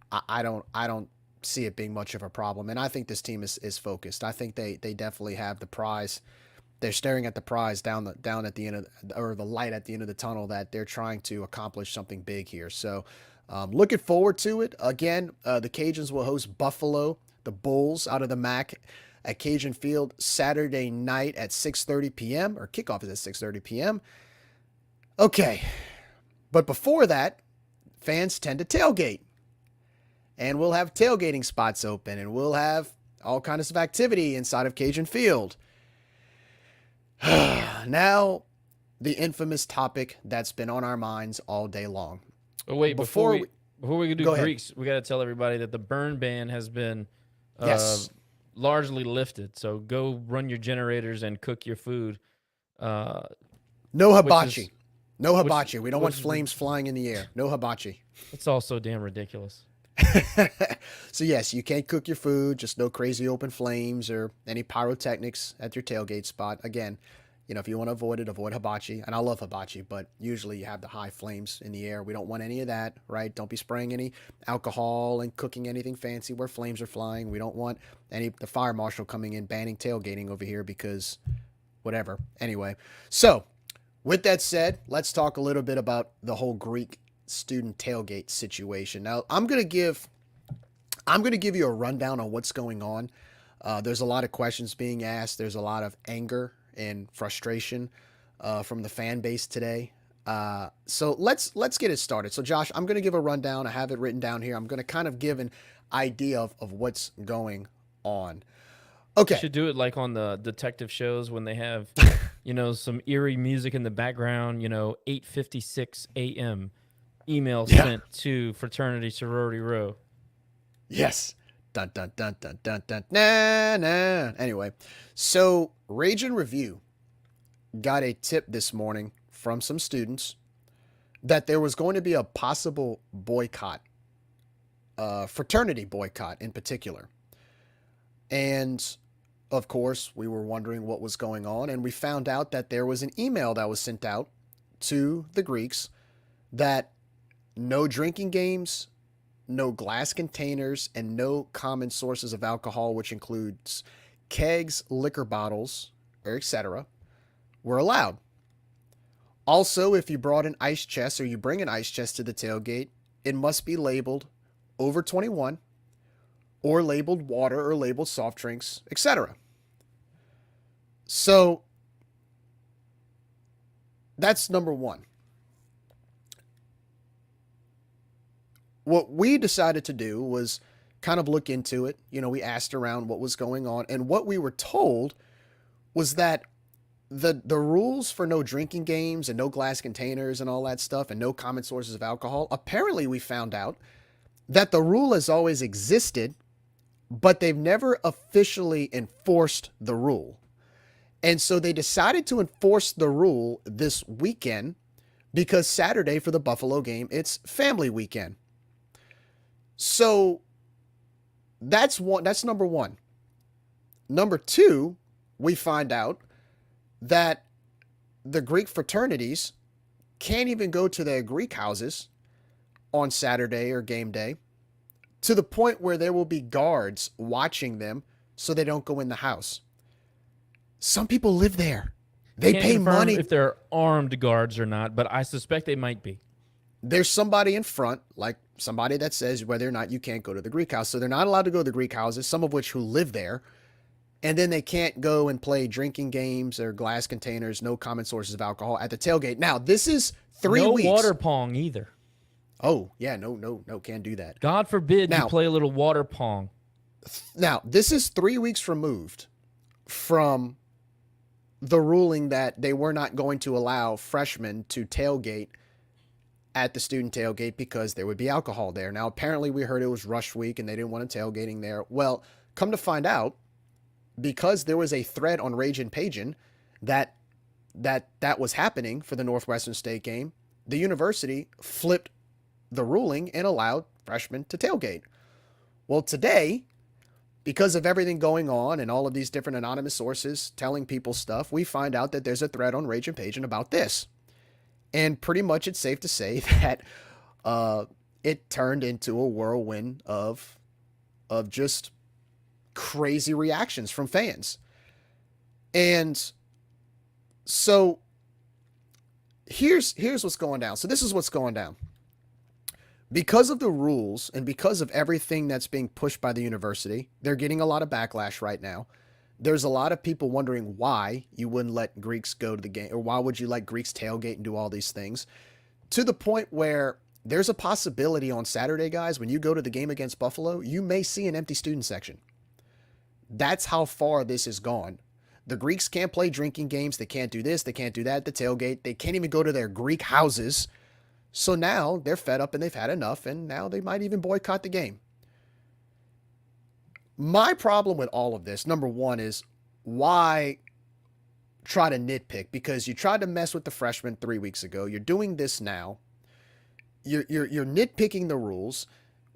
I don't see it being much of a problem. And I think this team is focused. I think they definitely have the prize. They're staring at the prize down at the end or the light at the end of the tunnel that they're trying to accomplish something big here. So looking forward to it. Again, the Cajuns will host Buffalo, the Bulls out of the MAC at Cajun Field Saturday night at 6:30 p.m. or kickoff is at 6:30 p.m. Okay, but before that, fans tend to tailgate, and we'll have tailgating spots open, and we'll have all kinds of activity inside of Cajun Field. Now, the infamous topic that's been on our minds all day long. Oh, wait, before we do go Greeks, we got to tell everybody that the burn ban has been Yes. largely lifted. So go run your generators and cook your food. No hibachi. No which- hibachi. We don't want which is- flames flying in the air. No hibachi. It's all so damn ridiculous. So yes, you can't cook your food, just no crazy open flames or any pyrotechnics at your tailgate spot. Again, if you want to avoid it, avoid hibachi. And I love hibachi, but usually you have the high flames in the air. We don't want any of that, right? Don't be spraying any alcohol and cooking anything fancy where flames are flying. We don't want the fire marshal coming in banning tailgating over here because whatever. Anyway, so with that said, let's talk a little bit about the whole Greek student tailgate situation. Now, I'm going to give you a rundown on what's going on. There's a lot of questions being asked. There's a lot of anger and frustration from the fan base today. So let's get it started. So Josh, I'm going to give a rundown. I have it written down here. I'm going to kind of give an idea of what's going on. Okay. You should do it like on the detective shows when they have, some eerie music in the background, 8:56 a.m. email sent to fraternity sorority row. Yes. Dun, dun, dun, dun, dun, dun, nah, nah. Anyway, so Rage and Review got a tip this morning from some students that there was going to be a possible boycott, fraternity boycott in particular. And of course, we were wondering what was going on, and we found out that there was an email that was sent out to the Greeks that no drinking games, no glass containers, and no common sources of alcohol, which includes kegs, liquor bottles, or etc., were allowed. Also, if you brought an ice chest or you bring an ice chest to the tailgate, it must be labeled over 21 or labeled water or labeled soft drinks, etc. So that's number one. What we decided to do was kind of look into it. We asked around what was going on, and what we were told was that the rules for no drinking games and no glass containers and all that stuff and no common sources of alcohol, apparently we found out that the rule has always existed, but they've never officially enforced the rule. And so they decided to enforce the rule this weekend because Saturday for the Buffalo game, it's family weekend. So That's one. That's number one. Number two, we find out that the Greek fraternities can't even go to their Greek houses on Saturday or game day, to the point where there will be guards watching them so they don't go in the house. Some people live there. They Can't pay confirm money. if they're armed guards or not, but I suspect they might be. There's somebody in front, like somebody that says whether or not you can't go to the Greek house. So they're not allowed to go to the Greek houses, some of which who live there. And then they can't go and play drinking games or glass containers, no common sources of alcohol at the tailgate. Now, this is 3 weeks. No water pong either. Oh, yeah, no, can't do that. God forbid Now- you play a little water pong. Now, this is 3 weeks removed from the ruling that they were not going to allow freshmen to tailgate at the student tailgate because there would be alcohol there. Now, apparently we heard it was rush week and they didn't want to tailgating there. Well, come to find out, because there was a thread on Rage and Pagin that was happening for the Northwestern State game, the university flipped the ruling and allowed freshmen to tailgate. Well, today, because of everything going on and all of these different anonymous sources telling people stuff, we find out that there's a thread on Rage and Pagin about this. And pretty much it's safe to say that it turned into a whirlwind of just crazy reactions from fans. And so here's what's going down. So this is what's going down. Because of the rules and because of everything that's being pushed by the university, they're getting a lot of backlash right now. There's a lot of people wondering why you wouldn't let Greeks go to the game, or why would you let Greeks tailgate and do all these things, to the point where there's a possibility on Saturday, guys, when you go to the game against Buffalo, you may see an empty student section. That's how far this has gone. The Greeks can't play drinking games. They can't do this. They can't do that at the tailgate. They can't even go to their Greek houses. So now they're fed up and they've had enough, and now they might even boycott the game. My problem with all of this, number one, is why try to nitpick? Because you tried to mess with the freshmen 3 weeks ago. You're doing this now. You're nitpicking the rules.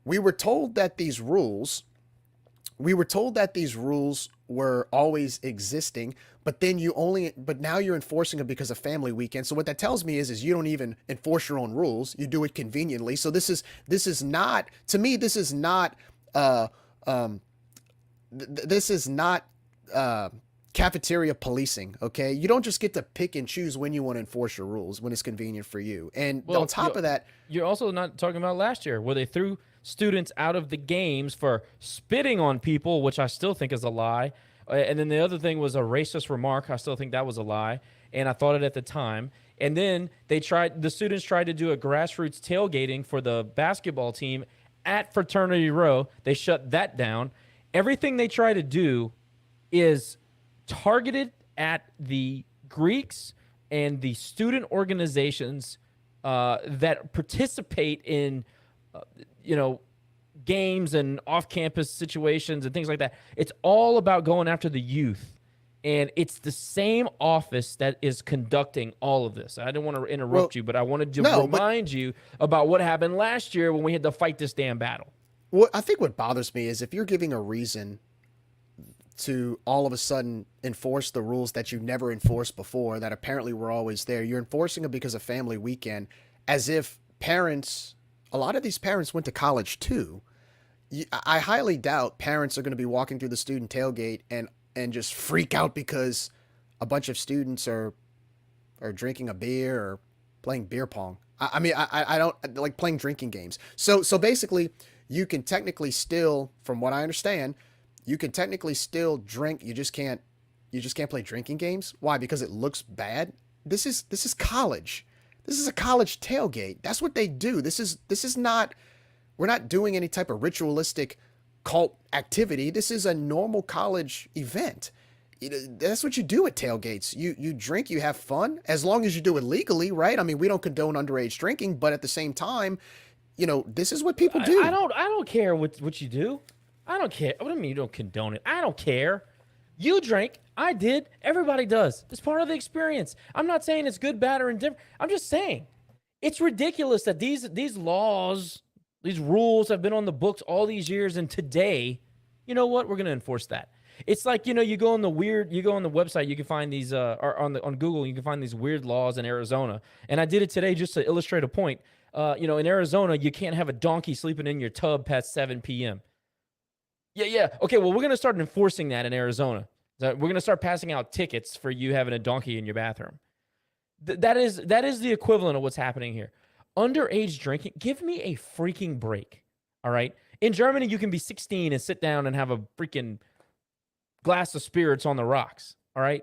We were told that these rules were always existing, but now you're enforcing them because of family weekend. So what that tells me is you don't even enforce your own rules. You do it conveniently. So this is not, to me, this is not cafeteria policing. Okay. You don't just get to pick and choose when you want to enforce your rules when it's convenient for you. And on top of that, you're also not talking about last year where they threw students out of the games for spitting on people, which I still think is a lie. And then the other thing was a racist remark. I still think that was a lie. And I thought it at the time. And then the students tried to do a grassroots tailgating for the basketball team at Fraternity Row. They shut that down. Everything they try to do is targeted at the Greeks and the student organizations that participate in games and off-campus situations and things like that. It's all about going after the youth. And it's the same office that is conducting all of this. I didn't want to interrupt you, but I wanted to remind you about what happened last year when we had to fight this damn battle. Well, I think what bothers me is if you're giving a reason to all of a sudden enforce the rules that you never enforced before, that apparently were always there, you're enforcing them because of family weekend, as if a lot of these parents went to college too. I highly doubt parents are going to be walking through the student tailgate and just freak out because a bunch of students are drinking a beer or playing beer pong. I don't like playing drinking games. So basically, you can technically still, from what I understand, you can technically still drink. You just can't play drinking games. Why? Because it looks bad. This is college. This is a college tailgate. That's what they do. This is not, we're not doing any type of ritualistic cult activity. This is a normal college event. That's what you do at tailgates. You drink, you have fun, as long as you do it legally, right? I mean, we don't condone underage drinking, but at the same time, this is what people do. I don't care what you do. I don't care. What do you mean you don't condone it? I don't care. You drink. I did. Everybody does. It's part of the experience. I'm not saying it's good, bad, or indifferent. I'm just saying it's ridiculous that these laws, these rules have been on the books all these years, and today you know what? We're going to enforce that. It's like, you go on the website, you can find these, or on Google, you can find these weird laws in Arizona. And I did it today just to illustrate a point. In Arizona, you can't have a donkey sleeping in your tub past 7 p.m. Yeah. Okay, well, we're going to start enforcing that in Arizona. We're going to start passing out tickets for you having a donkey in your bathroom. That is the equivalent of what's happening here. Underage drinking, give me a freaking break, all right? In Germany, you can be 16 and sit down and have a freaking glass of spirits on the rocks, all right?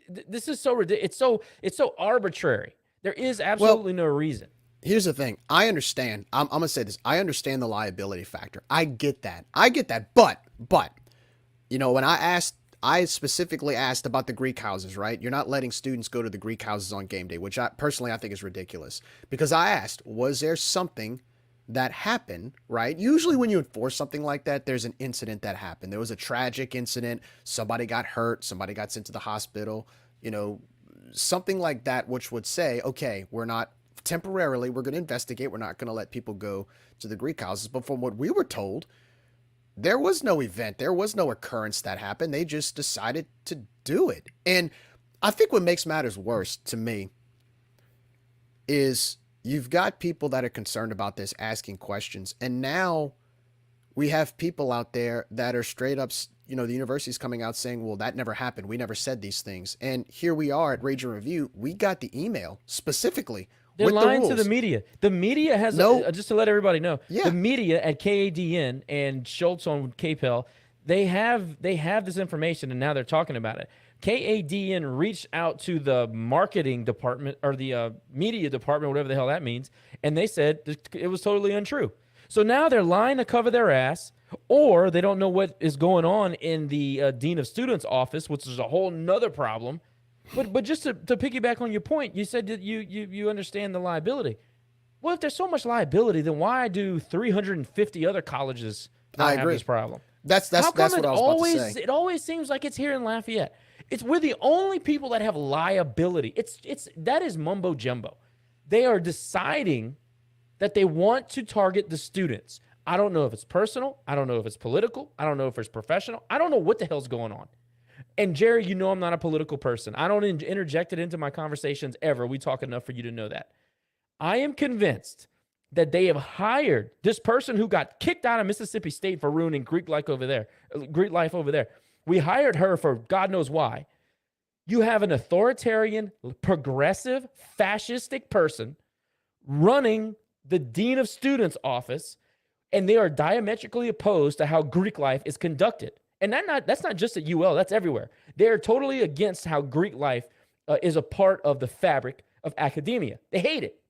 This is so ridiculous. It's so arbitrary. There is absolutely no reason. Here's the thing. I understand. I'm going to say this. I understand the liability factor. I get that. But, when I specifically asked about the Greek houses, right? You're not letting students go to the Greek houses on game day, which I think is ridiculous. Because I asked, was there something that happened, right? Usually when you enforce something like that, there's an incident that happened. There was a tragic incident. Somebody got hurt. Somebody got sent to the hospital. Something like that, which would say, okay, we're going to investigate. We're not going to let people go to the Greek houses. But from what we were told, there was no event. There was no occurrence that happened. They just decided to do it. And I think what makes matters worse to me is you've got people that are concerned about this asking questions. And now we have people out there that are straight up, the university's coming out saying, well, that never happened. We never said these things. And here we are at Rage and Review. We got the email specifically. They're lying to the media. The media has, just to let everybody know, the media at KADN and Schultz on KPEL, they have this information, and now they're talking about it. KADN reached out to the marketing department or the media department, whatever the hell that means, and they said it was totally untrue. So now they're lying to cover their ass, or they don't know what is going on in the Dean of Students office, which is a whole nother problem. But just to piggyback on your point, you said that you understand the liability. Well, if there's so much liability, then why do 350 other colleges not have this problem? That's what I was about to say. It always seems like it's here in Lafayette. We're the only people that have liability. That is mumbo jumbo. They are deciding that they want to target the students. I don't know if it's personal. I don't know if it's political. I don't know if it's professional. I don't know what the hell's going on. And Jerry, I'm not a political person. I don't interject it into my conversations ever. We talk enough for you to know that. I am convinced that they have hired this person who got kicked out of Mississippi State for ruining Greek life over there. We hired her for God knows why. You have an authoritarian, progressive, fascistic person running the Dean of Students office, and they are diametrically opposed to how Greek life is conducted. And that's not just at UL, that's everywhere. They're totally against how Greek life is a part of the fabric of academia. They hate it.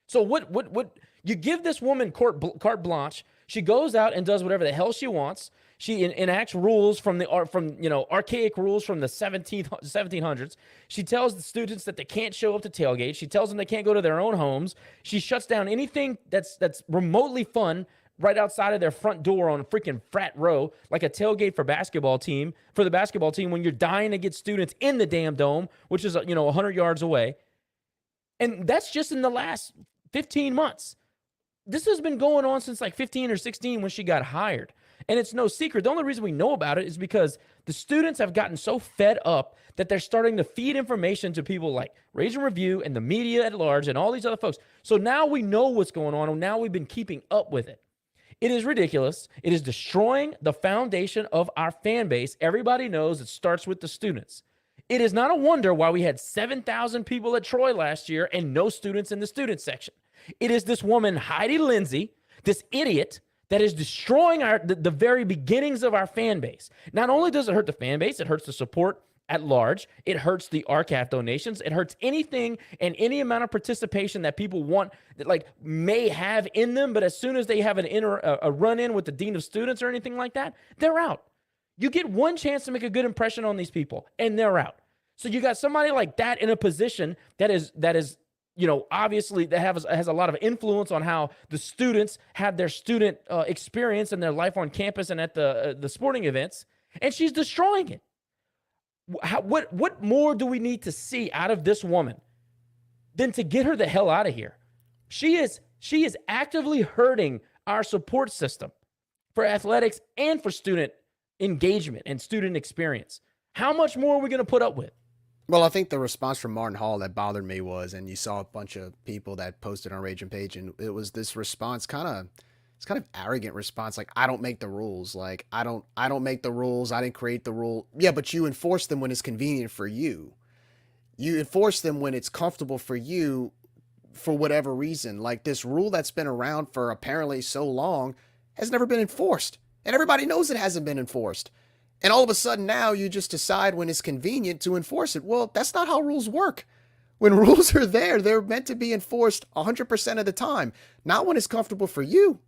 So what you give this woman carte blanche, she goes out and does whatever the hell she wants. She enacts rules from archaic rules from the 1700s. She tells the students that they can't show up to tailgate. She tells them they can't go to their own homes. She shuts down anything that's remotely fun right outside of their front door on a freaking frat row, like a tailgate for the basketball team, when you're dying to get students in the damn dome, which is 100 yards away. And that's just in the last 15 months. This has been going on since like 15 or 16 when she got hired. And it's no secret. The only reason we know about it is because the students have gotten so fed up that they're starting to feed information to people like Rage and Review and the media at large and all these other folks. So now we know what's going on, and now we've been keeping up with it. It is ridiculous. It is destroying the foundation of our fan base. Everybody knows it starts with the students. It is not a wonder why we had 7,000 people at Troy last year and no students in the student section. It is this woman, Heidi Lindsay, this idiot, that is destroying the very beginnings of our fan base. Not only does it hurt the fan base, it hurts the support at large. It hurts the RCAF donations. It hurts anything and any amount of participation that people want, that may have in them. But as soon as they have a run-in with the Dean of Students or anything like that, they're out. You get one chance to make a good impression on these people, and they're out. So you got somebody like that in a position that is obviously that has a lot of influence on how the students have their student experience and their life on campus and at the sporting events, and she's destroying it. What more do we need to see out of this woman than to get her the hell out of here? She is actively hurting our support system. for athletics and for student engagement and student experience. How much more are we going to put up with? Well, I think the response from Martin Hall that bothered me was, and you saw a bunch of people that posted on Rage and Page, and it was this response it's kind of arrogant response. Like, I don't make the rules. Like, I don't make the rules. I didn't create the rule. Yeah, but you enforce them when it's convenient for you. You enforce them when it's comfortable for you for whatever reason. Like, this rule that's been around for apparently so long has never been enforced. And everybody knows it hasn't been enforced. And all of a sudden now you just decide when it's convenient to enforce it. Well, that's not how rules work. When rules are there, they're meant to be enforced 100% of the time, not when it's comfortable for you.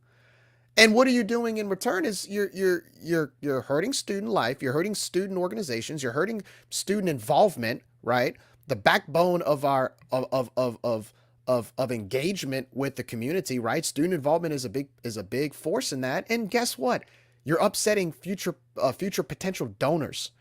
And what are you doing in return is you're hurting student life, you're hurting student organizations, you're hurting student involvement, right? The backbone of our of engagement with the community, right? Student involvement is a big force in that. And guess what? You're upsetting future potential donors,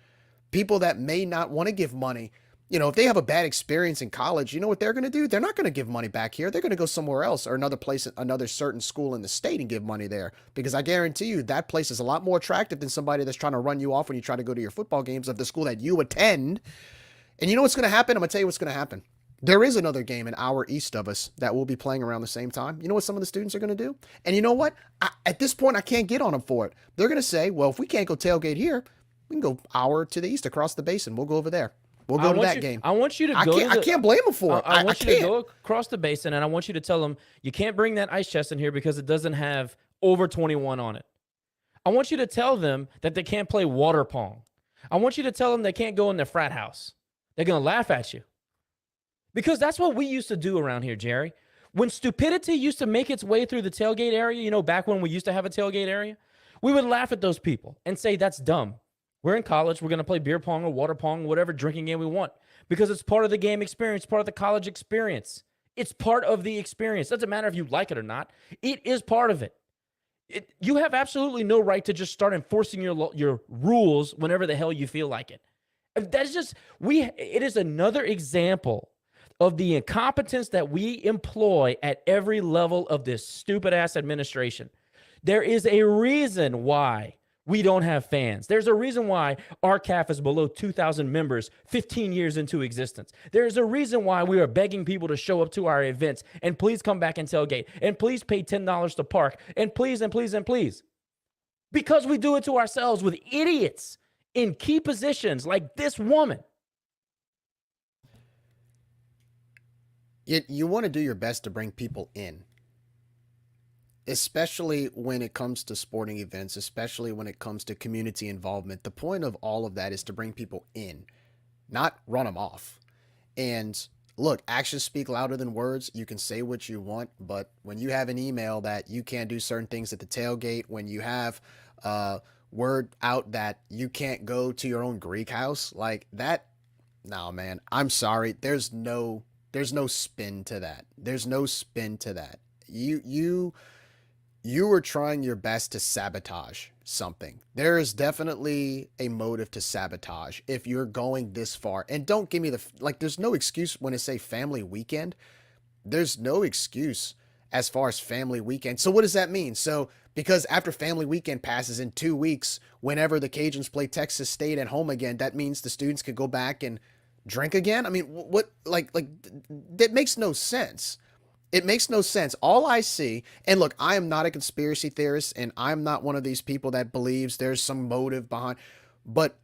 people that may not want to give money. You know, if they have a bad experience in college, you know what they're going to do? They're not going to give money back here. They're going to go somewhere else or another place, another certain school in the state and give money there. Because I guarantee you that place is a lot more attractive than somebody that's trying to run you off when you try to go to your football games of the school that you attend. And you know what's going to happen? I'm going to tell you what's going to happen. There is another game an hour east of us that will be playing around the same time. You know what some of the students are going to do? And you know what? At this point, I can't get on them for it. They're going to say, well, if we can't go tailgate here, we can go hour to the east across the basin. We'll go over there. We'll go to that game. I want you to go. I can't blame them for it. I want you to go across the basin, and I want you to tell them you can't bring that ice chest in here because it doesn't have over 21 on it. I want you to tell them that they can't play water pong. I want you to tell them they can't go in the frat house. They're going to laugh at you. Because that's what we used to do around here, Jerry. When stupidity used to make its way through the tailgate area, you know, back when we used to have a tailgate area, we would laugh at those people and say, that's dumb. We're in college. We're going to play beer pong or water pong, whatever drinking game we want, because it's part of the game experience, part of the college experience. It's part of the experience. Doesn't matter if you like it or not. It is part of it. You have absolutely no right to just start enforcing your rules whenever the hell you feel like it. That's just, it is another example of the incompetence that we employ at every level of this stupid-ass administration. There is a reason why we don't have fans. There's a reason why our CAF is below 2,000 members 15 years into existence. There's a reason why we are begging people to show up to our events and please come back and tailgate and please pay $10 to park and please and please and please. Because we do it to ourselves with idiots in key positions like this woman. You want to do your best to bring people in, especially when it comes to sporting events, especially when it comes to community involvement. The point of all of that is to bring people in, not run them off. And look, actions speak louder than words. You can say what you want, but when you have an email that you can't do certain things at the tailgate, when you have word out that you can't go to your own Greek house, like that, no, man, I'm sorry. There's no spin to that. There's no spin to that. You are trying your best to sabotage something. There is definitely a motive to sabotage if you're going this far. And don't give me there's no excuse when I say family weekend. There's no excuse as far as family weekend. So what does that mean? So because after family weekend passes in 2 weeks, whenever the Cajuns play Texas State at home again, that means the students could go back and drink again? I mean, what, that makes no sense. It makes no sense. All I see, and look, I am not a conspiracy theorist, and I'm not one of these people that believes there's some motive behind, but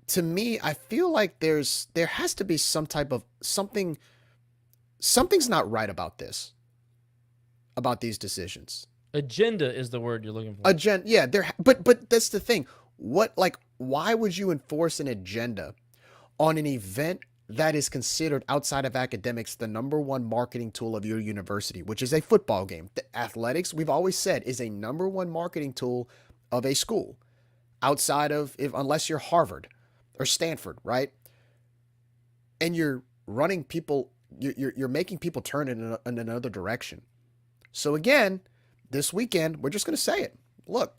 to me, I feel like there has to be some type of something's not right about this, about these decisions. Agenda is the word you're looking for. Agenda, yeah, but that's the thing. Why would you enforce an agenda on an event that is considered outside of academics the number one marketing tool of your university, which is a football game? The athletics, we've always said, is a number one marketing tool of a school outside of, unless you're Harvard or Stanford, right? And you're running people, you're making people turn in another direction. So again, this weekend, we're just going to say it. Look,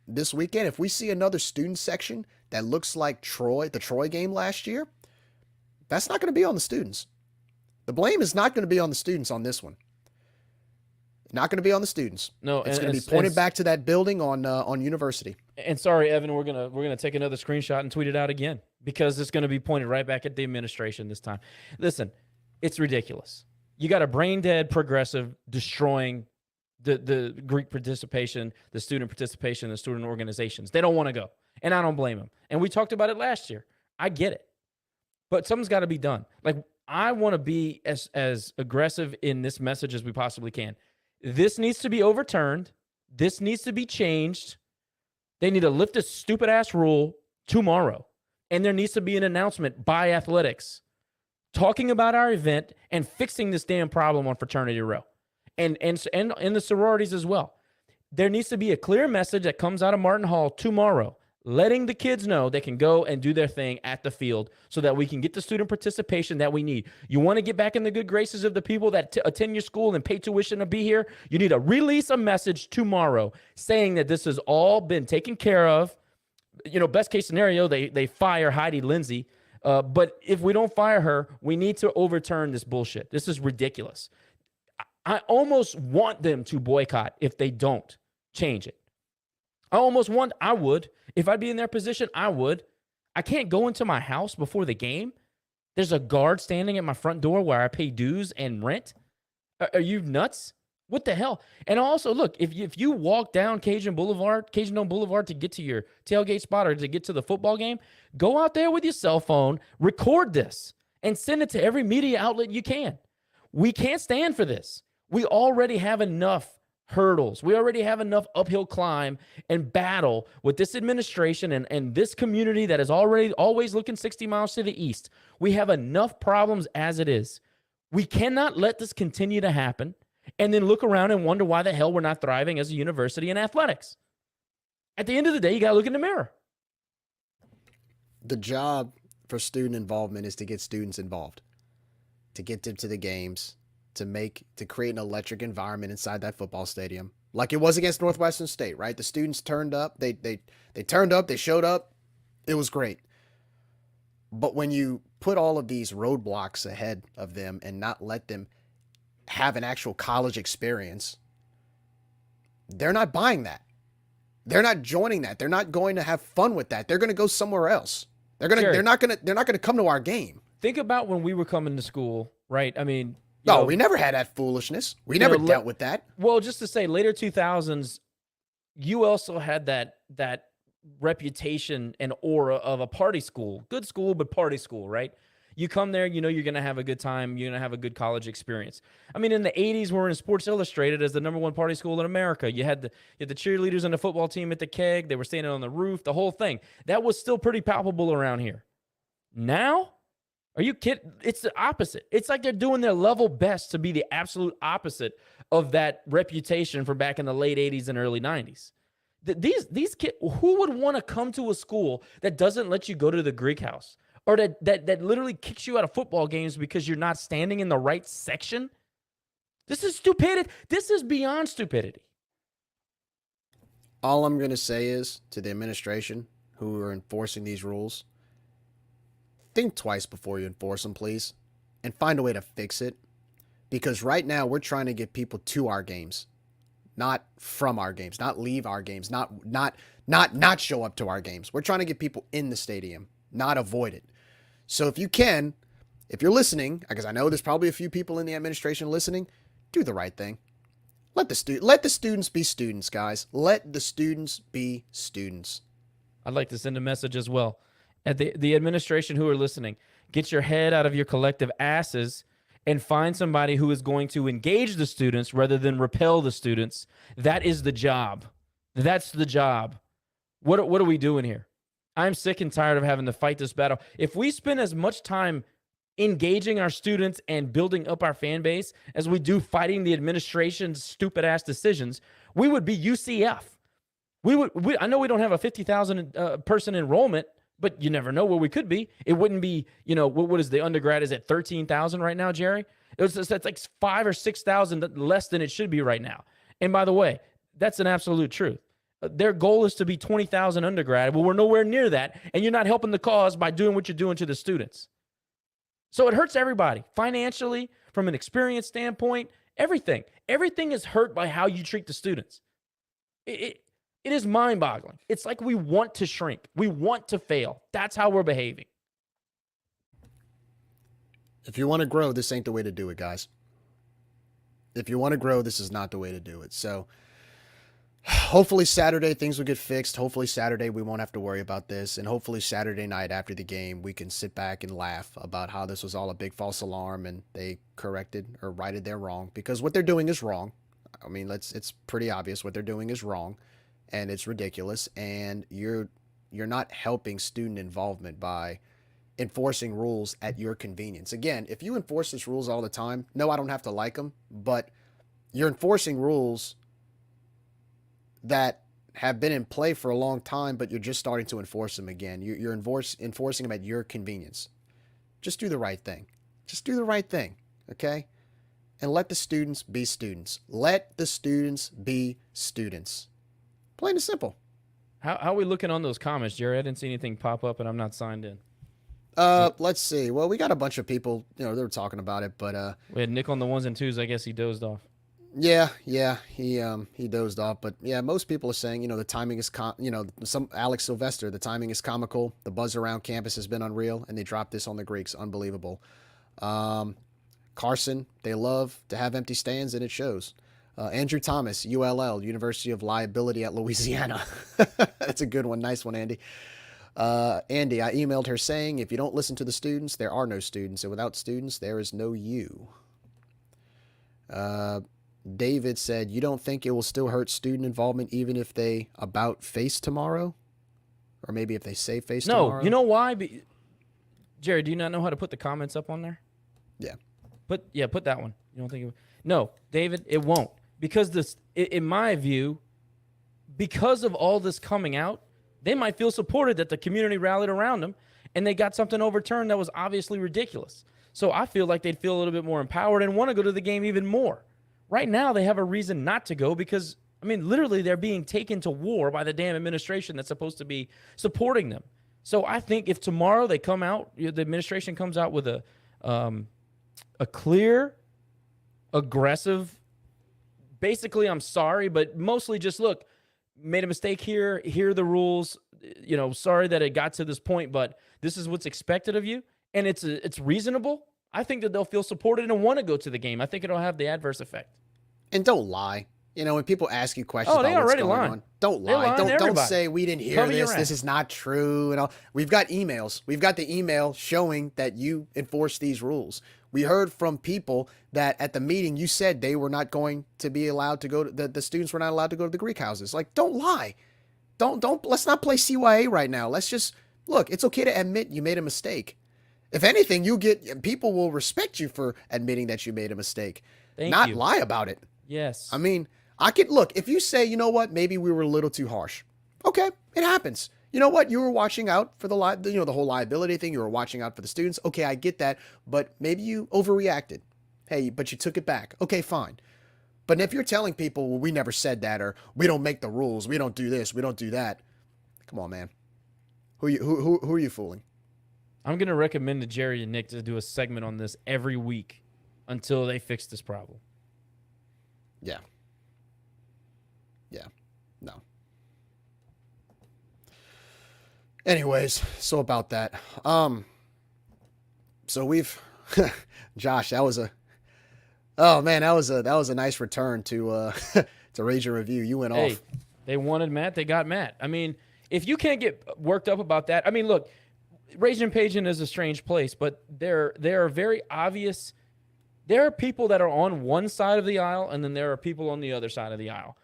this weekend, if we see another student section that looks like the Troy game last year, that's not going to be on the students. The blame is not going to be on the students on this one. Not going to be on the students. No, it's going to be and pointed back to that building on University. And sorry, Evan, we're gonna take another screenshot and tweet it out again because it's going to be pointed right back at the administration this time. Listen, it's ridiculous. You got a brain dead progressive destroying the Greek participation, the student participation, the student organizations. They don't want to go, and I don't blame them. And we talked about it last year. I get it, but something's got to be done. Like, I want to be as aggressive in this message as we possibly can. This needs to be overturned. This needs to be changed. They need to lift this stupid ass rule tomorrow, and there needs to be an announcement by athletics talking about our event and fixing this damn problem on fraternity row. And the sororities as well. There needs to be a clear message that comes out of Martin Hall tomorrow, letting the kids know they can go and do their thing at the field so that we can get the student participation that we need. You want to get back in the good graces of the people that attend your school and pay tuition to be here? You need to release a message tomorrow saying that this has all been taken care of. You know, best case scenario, they fire Heidi Lindsay. But if we don't fire her, we need to overturn this bullshit. This is ridiculous. I almost want them to boycott if they don't change it. I would. If I'd be in their position, I would. I can't go into my house before the game. There's a guard standing at my front door where I pay dues and rent. Are you nuts? What the hell? And also, look, if you walk down Cajun Dome Boulevard to get to your tailgate spot or to get to the football game, go out there with your cell phone, record this, and send it to every media outlet you can. We can't stand for this. We already have enough hurdles. We already have enough uphill climb and battle with this administration and this community that is already always looking 60 miles to the east. We have enough problems as it is. We cannot let this continue to happen and then look around and wonder why the hell we're not thriving as a university in athletics. At the end of the day, you got to look in the mirror. The job for student involvement is to get students involved, to get them to the games, to create an electric environment inside that football stadium, like it was against Northwestern State, right? The students turned up, they turned up, they showed up. It was great. But when you put all of these roadblocks ahead of them and not let them have an actual college experience, they're not buying that. They're not joining that. They're not going to have fun with that. They're going to go somewhere else. They're not going to come to our game. Think about when we were coming to school, right? I mean, no, we never had that foolishness. We never dealt with that. Well, just to say, later 2000s, you also had that reputation and aura of a party school. Good school, but party school, right? You come there, you know you're going to have a good time. You're going to have a good college experience. I mean, in the 80s, we were in Sports Illustrated as the #1 party school in America. You had the cheerleaders and the football team at the keg. They were standing on the roof, the whole thing. That was still pretty palpable around here. Now, are you kidding? It's the opposite. It's like they're doing their level best to be the absolute opposite of that reputation from back in the late 80s and early 90s. These kids, who would want to come to a school that doesn't let you go to the Greek house? Or that literally kicks you out of football games because you're not standing in the right section? This is stupidity. This is beyond stupidity. All I'm going to say is to the administration who are enforcing these rules, think twice before you enforce them, please, and find a way to fix it. Because right now we're trying to get people to our games, not from our games, not leave our games, not show up to our games. We're trying to get people in the stadium, not avoid it. So if you're listening, because I know there's probably a few people in the administration listening, do the right thing. Let the students be students, guys. Let the students be students. I'd like to send a message as well. At the administration who are listening, get your head out of your collective asses and find somebody who is going to engage the students rather than repel the students. That is the job. That's the job. What are we doing here? I'm sick and tired of having to fight this battle. If we spend as much time engaging our students and building up our fan base as we do fighting the administration's stupid ass decisions, we would be UCF. I know we don't have a 50,000 person enrollment, but you never know where we could be. It wouldn't be, what is the undergrad is at 13,000 right now, Jerry? That's like 5,000 or 6,000 less than it should be right now. And by the way, that's an absolute truth. Their goal is to be 20,000 undergrad. Well, we're nowhere near that, and you're not helping the cause by doing what you're doing to the students. So it hurts everybody financially, from an experience standpoint, Everything is hurt by how you treat the students. It is mind-boggling. It's like we want to shrink. We want to fail. That's how we're behaving. If you want to grow, this ain't the way to do it, guys. If you want to grow, this is not the way to do it. So hopefully Saturday things will get fixed. Hopefully Saturday we won't have to worry about this. And hopefully Saturday night after the game, we can sit back and laugh about how this was all a big false alarm and they corrected or righted their wrong, because what they're doing is wrong. I mean, it's pretty obvious what they're doing is wrong and it's ridiculous. And you're not helping student involvement by enforcing rules at your convenience. Again, if you enforce these rules all the time, no, I don't have to like them, but you're enforcing rules that have been in play for a long time, but you're just starting to enforce them again. You're enforcing them at your convenience. Just do the right thing. Just do the right thing, okay? And let the students be students. Let the students be students. Plain and simple. How are we looking on those comments, Jerry? I didn't see anything pop up, and I'm not signed in. Let's see. Well, we got a bunch of people, they were talking about it, but we had Nick on the ones and twos. I guess he dozed off. Yeah, he dozed off, but yeah, most people are saying, the timing is some Alex Sylvester, the timing is comical. The buzz around campus has been unreal, and they dropped this on the Greeks. Unbelievable. Carson, they love to have empty stands, and it shows. Andrew Thomas, ULL, University of Liability at Louisiana. That's a good one. Nice one, Andy. Andy, I emailed her saying, if you don't listen to the students, there are no students, and without students, there is no you. David said, you don't think it will still hurt student involvement even if they about face tomorrow? Or maybe if they say face tomorrow? No, you know why? Jerry, do you not know how to put the comments up on there? Yeah. Put that one. You don't think it? No, David, it won't. Because in my view, because of all this coming out, they might feel supported that the community rallied around them and they got something overturned that was obviously ridiculous. So I feel like they'd feel a little bit more empowered and want to go to the game even more. Right now, they have a reason not to go because, literally they're being taken to war by the damn administration that's supposed to be supporting them. So I think if tomorrow they come out, the administration comes out with a clear, aggressive, basically, I'm sorry, but mostly just, look, made a mistake here are the rules, sorry that it got to this point, but this is what's expected of you, and it's reasonable. I think that they'll feel supported and want to go to the game. I think it'll have the adverse effect. And don't lie. When people ask you questions about what's going on, don't lie. Don't say we didn't hear Cover this. This is not true. And all. We've got emails. We've got the email showing that you enforce these rules. We heard from people that at the meeting you said they were not going to be allowed to go to the students were not allowed to go to the Greek houses. Like, don't lie. Don't let's not play CYA right now. Let's just look, it's okay to admit you made a mistake. If anything, people will respect you for admitting that you made a mistake. Not lie about it. Yes. I could look, if you say, you know what, maybe we were a little too harsh. Okay, it happens. You know what? You were watching out for the whole liability thing. You were watching out for the students. Okay, I get that, but maybe you overreacted. Hey, but you took it back. Okay, fine. But if you're telling people, well, we never said that, or we don't make the rules, we don't do this, we don't do that. Come on, man. Who are you fooling? I'm going to recommend to Jerry and Nick to do a segment on this every week until they fix this problem. Yeah. No. Anyways, so about that. So we've Josh, that was a nice return to to Rage and Review. You went off. They wanted Matt, they got Matt. If you can't get worked up about that, look, Rage and Pagin is a strange place, but there are very obvious. There are people that are on one side of the aisle, and then there are people on the other side of the aisle.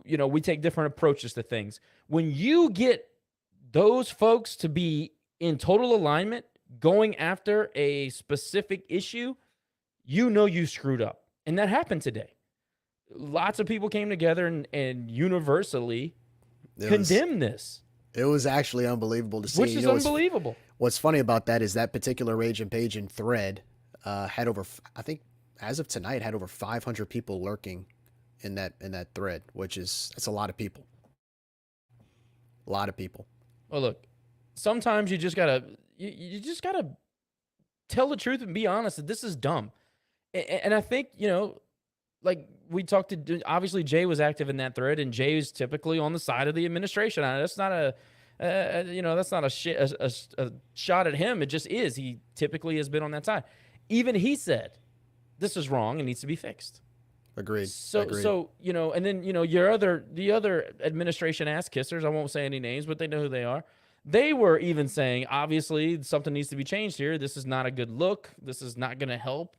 We take different approaches to things. When you get those folks to be in total alignment, going after a specific issue, you screwed up. And that happened today. Lots of people came together and universally condemned this. It was actually unbelievable to see. Which is unbelievable. What's funny about that is that particular Rage and Pagin thread had over, I think, as of tonight, had over 500 people lurking in that thread, that's a lot of people. A lot of people. Well, look, sometimes you just gotta tell the truth and be honest that this is dumb. And I think, like we talked to, obviously Jay was active in that thread, and Jay is typically on the side of the administration. That's not a, that's not a shot at him. It just is. He typically has been on that side. Even he said, this is wrong and needs to be fixed. Agreed. So and then the other administration ass kissers, I won't say any names, but they know who they are. They were even saying, obviously, something needs to be changed here. This is not a good look. This is not going to help.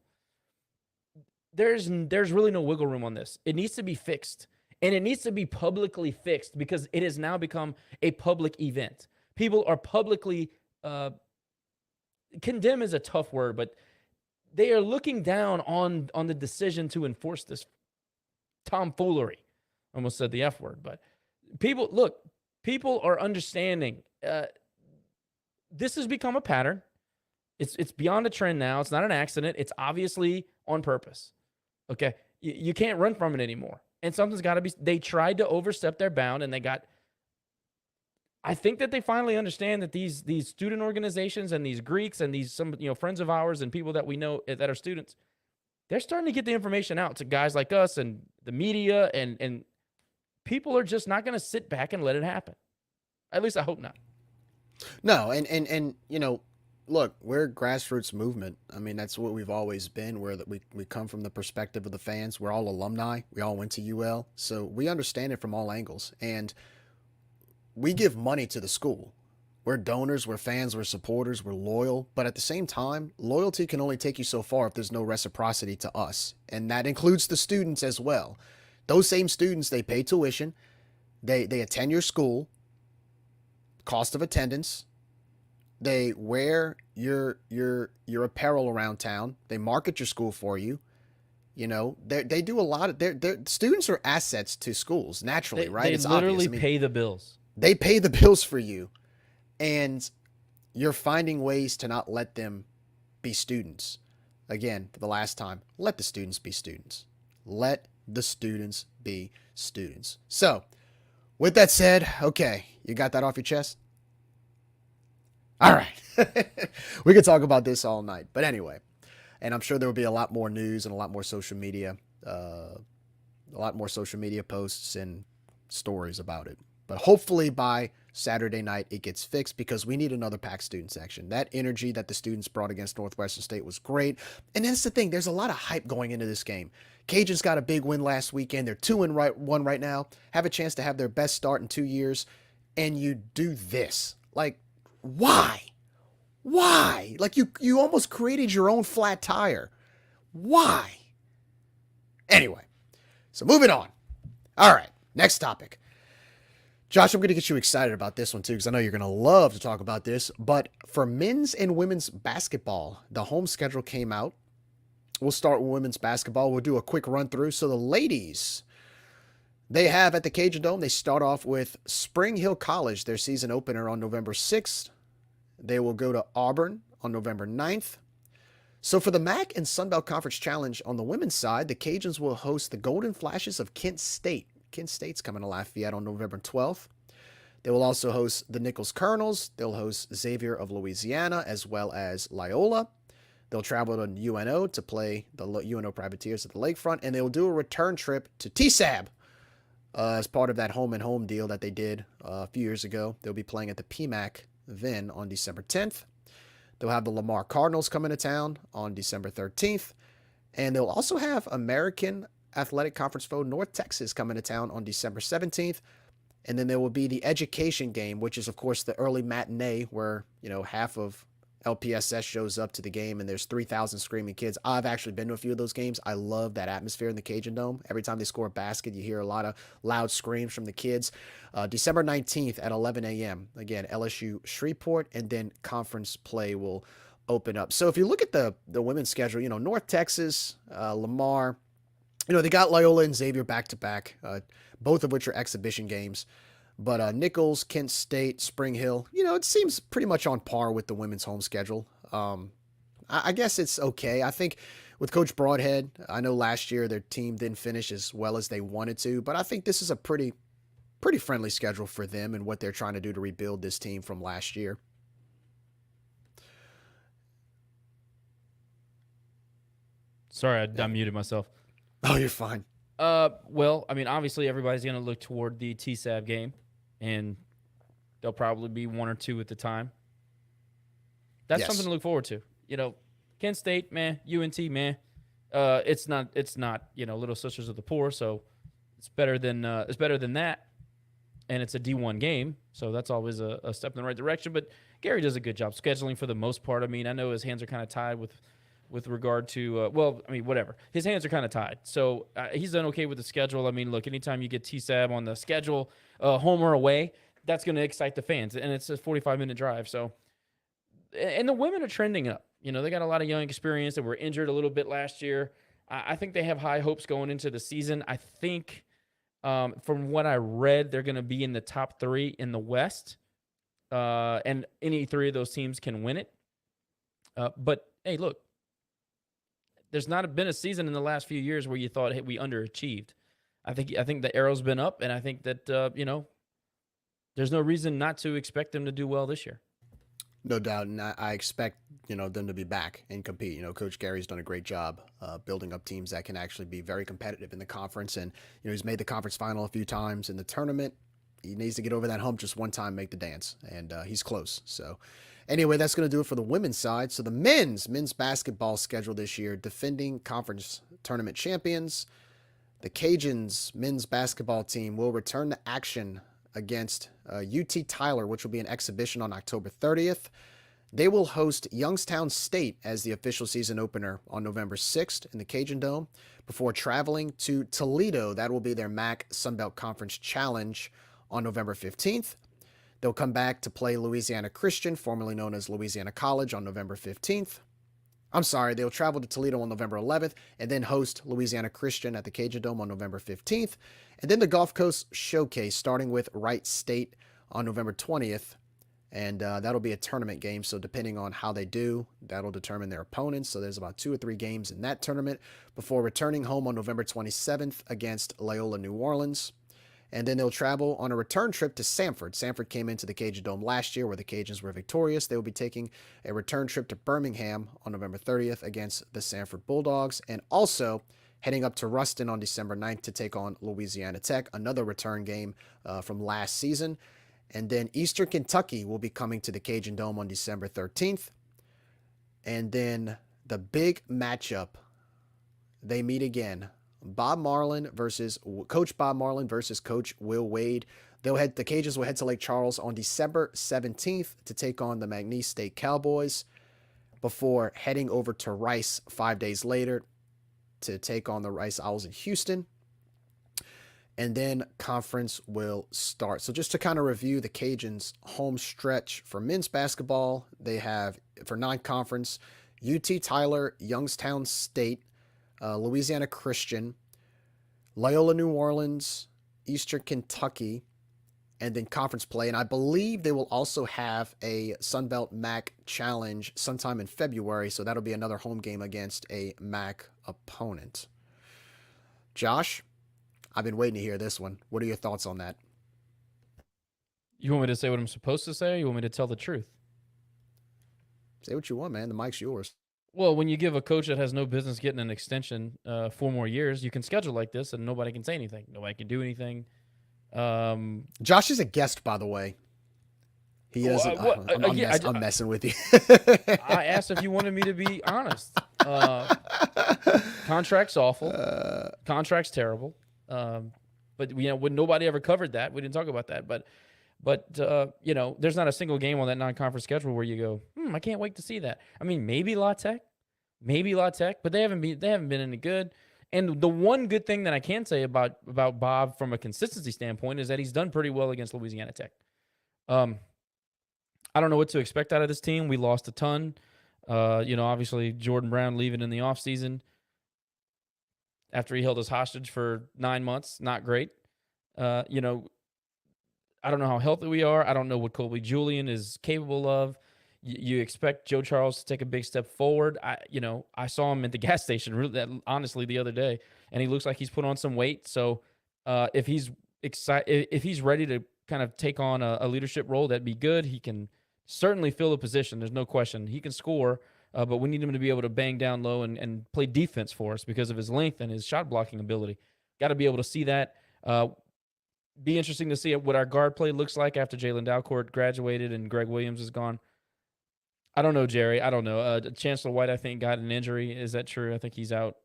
There's really no wiggle room on this. It needs to be fixed, and it needs to be publicly fixed because it has now become a public event. People are publicly condemn is a tough word, but they are looking down on the decision to enforce this tomfoolery. Almost said the F word, but people are understanding. This has become a pattern. It's beyond a trend now. It's not an accident. It's obviously on purpose. Okay, you can't run from it anymore. And something's got to be. They tried to overstep their bound, and they got. I think that they finally understand that these student organizations and these Greeks and these friends of ours and people that we know that are students, they're starting to get the information out to guys like us and the media, and people are just not going to sit back and let it happen. At least I hope not. No, and look, we're a grassroots movement. I mean, that's what we've always been. We come from the perspective of the fans. We're all alumni. We all went to UL, so we understand it from all angles. And we give money to the school. We're donors, we're fans, we're supporters, we're loyal. But at the same time, loyalty can only take you so far if there's no reciprocity to us. And that includes the students as well. Those same students, they pay tuition, they attend your school, cost of attendance, they wear your apparel around town, they market your school for you. They do a lot of their students are assets to schools naturally, right? They it's literally obvious. pay the bills. They pay the bills for you, and you're finding ways to not let them be students. Again, for the last time, let the students be students. Let the students be students. So, with that said, okay, you got that off your chest? All right. We could talk about this all night. But anyway, and I'm sure there will be a lot more news and a lot more social media posts and stories about it. But hopefully by Saturday night, it gets fixed because we need another packed student section. That energy that the students brought against Northwestern State was great. And that's the thing. There's a lot of hype going into this game. Cajuns got a big win last weekend. They're 2-1 right now. Have a chance to have their best start in 2 years. And you do this. Like, why? Why? Like, you almost created your own flat tire. Why? Anyway, so moving on. All right, next topic. Josh, I'm going to get you excited about this one too, because I know you're going to love to talk about this. But for men's and women's basketball, the home schedule came out. We'll start with women's basketball. We'll do a quick run through. So the ladies, they have at the Cajun Dome, they start off with Spring Hill College, their season opener on November 6th. They will go to Auburn on November 9th. So for the MAC and Sun Belt Conference Challenge on the women's side, the Cajuns will host the Golden Flashes of Kent State. Kent State's coming to Lafayette on November 12th. They will also host the Nichols Colonels. They'll host Xavier of Louisiana as well as Loyola. They'll travel to UNO to play the UNO Privateers at the Lakefront, and they will do a return trip to TSAB as part of that home-and-home deal that they did a few years ago. They'll be playing at the PMAC then on December 10th. They'll have the Lamar Cardinals coming to town on December 13th, and they'll also have American Athletic Conference foe North Texas coming to town on December 17th. And then there will be the education game, which is, of course, the early matinee where, half of LPSS shows up to the game and there's 3,000 screaming kids. I've actually been to a few of those games. I love that atmosphere in the Cajun Dome. Every time they score a basket, you hear a lot of loud screams from the kids. December 19th at 11 a.m. Again, LSU Shreveport, and then conference play will open up. So if you look at the women's schedule, North Texas, Lamar, they got Loyola and Xavier back-to-back, both of which are exhibition games. But Nichols, Kent State, Spring Hill, it seems pretty much on par with the women's home schedule. I guess it's okay. I think with Coach Broadhead, I know last year their team didn't finish as well as they wanted to, but I think this is a pretty friendly schedule for them and what they're trying to do to rebuild this team from last year. Sorry, I muted myself. Oh, you're fine. Well, I mean, obviously everybody's going to look toward the TSAB game, and there'll probably be one or two at the time. That's Yes. something to look forward to. You know, Kent State, man, UNT, man. It's not, Little Sisters of the Poor, so it's better than that. And it's a D1 game, so that's always a step in the right direction. But Gerry does a good job scheduling for the most part. I mean, I know his hands are kind of tied with regard to, whatever. His hands are kind of tied. So he's done okay with the schedule. I mean, look, anytime you get TSAB on the schedule, home or away, that's going to excite the fans. And it's a 45-minute drive. So, and the women are trending up. You know, they got a lot of young experience that were injured a little bit last year. I think they have high hopes going into the season. I think, from what I read, they're going to be in the top 3 in the West. And any 3 of those teams can win it. But, hey, look, there's not been a season in the last few years where you thought, hey, we underachieved. I think the arrow's been up, and I think that, there's no reason not to expect them to do well this year. No doubt, and I expect them to be back and compete. Coach Gerry's done a great job building up teams that can actually be very competitive in the conference, and he's made the conference final a few times in the tournament. He needs to get over that hump just one time, make the dance, and he's close. So, anyway, that's going to do it for the women's side. So the men's basketball schedule this year: defending conference tournament champions, the Cajuns men's basketball team will return to action against UT Tyler, which will be an exhibition on October 30th. They will host Youngstown State as the official season opener on November 6th in the Cajun Dome before traveling to Toledo. That will be their MAC Sunbelt Conference Challenge on November 15th. They'll come back to play Louisiana Christian, formerly known as Louisiana College, on November 15th. They'll travel to Toledo on November 11th and then host Louisiana Christian at the Cajun Dome on November 15th. And then the Gulf Coast Showcase, starting with Wright State on November 20th. And that'll be a tournament game, so depending on how they do, that'll determine their opponents. So there's about 2 or 3 games in that tournament before returning home on November 27th against Loyola New Orleans. And then they'll travel on a return trip to Samford. Samford came into the Cajun Dome last year where the Cajuns were victorious. They will be taking a return trip to Birmingham on November 30th against the Samford Bulldogs. And also heading up to Ruston on December 9th to take on Louisiana Tech, another return game from last season. And then Eastern Kentucky will be coming to the Cajun Dome on December 13th. And then the big matchup, they meet again. Coach Bob Marlin versus Coach Will Wade. The Cajuns will head to Lake Charles on December 17th to take on the McNeese State Cowboys before heading over to Rice 5 days later to take on the Rice Owls in Houston. And then conference will start. So just to kind of review the Cajuns' home stretch for men's basketball, they have, for non-conference, UT Tyler, Youngstown State, Louisiana Christian, Loyola New Orleans, Eastern Kentucky, and then conference play. And I believe they will also have a Sunbelt MAC Challenge sometime in February, so that'll be another home game against a MAC opponent. Josh, I've been waiting to hear this one. What are your thoughts on that? You want me to say what I'm supposed to say, or you want me to tell the truth? Say what you want, man. The mic's yours. Well, when you give a coach that has no business getting an extension 4 more years, you can schedule like this and nobody can say anything. Nobody can do anything. Josh is a guest, by the way. He doesn't. I'm messing with you. I asked if you wanted me to be honest. Contract's awful. Contract's terrible. But when nobody ever covered that, we didn't talk about that. But there's not a single game on that non-conference schedule where you go, I can't wait to see that. I mean, maybe La Tech, but they haven't been any good. And the one good thing that I can say about Bob from a consistency standpoint is that he's done pretty well against Louisiana Tech. I don't know what to expect out of this team. We lost a ton. Obviously Jordan Brown leaving in the offseason after he held us hostage for 9 months. Not great. I don't know how healthy we are. I don't know what Colby Julian is capable of. You expect Joe Charles to take a big step forward. I saw him at the gas station honestly the other day, and he looks like he's put on some weight. So if he's ready to kind of take on a leadership role, that'd be good. He can certainly fill a position. There's no question. He can score. but we need him to be able to bang down low and play defense for us because of his length and his shot blocking ability. Got to be able to see that. Be interesting to see what our guard play looks like after Jalen Dalcourt graduated and Greg Williams is gone. I don't know, Jerry. I don't know. Chancellor White, I think, got an injury. Is that true? I think he's out.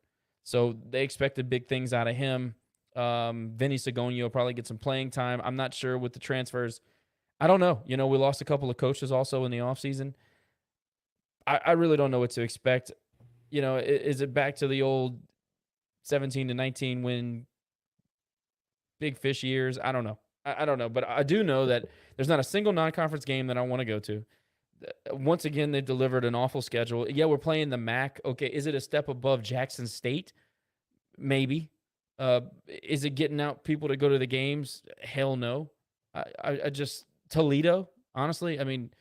So they expected big things out of him. Vinny Segonio will probably get some playing time. I'm not sure with the transfers. I don't know. We lost a couple of coaches also in the offseason. I really don't know what to expect. Is it back to the old 17 to 19 win big fish years? I don't know. I don't know. But I do know that there's not a single non-conference game that I want to go to. Once again, they've delivered an awful schedule. Yeah, we're playing the MAC. Okay, is it a step above Jackson State? Maybe. Is it getting out people to go to the games? Hell no. I just Toledo, honestly. I mean,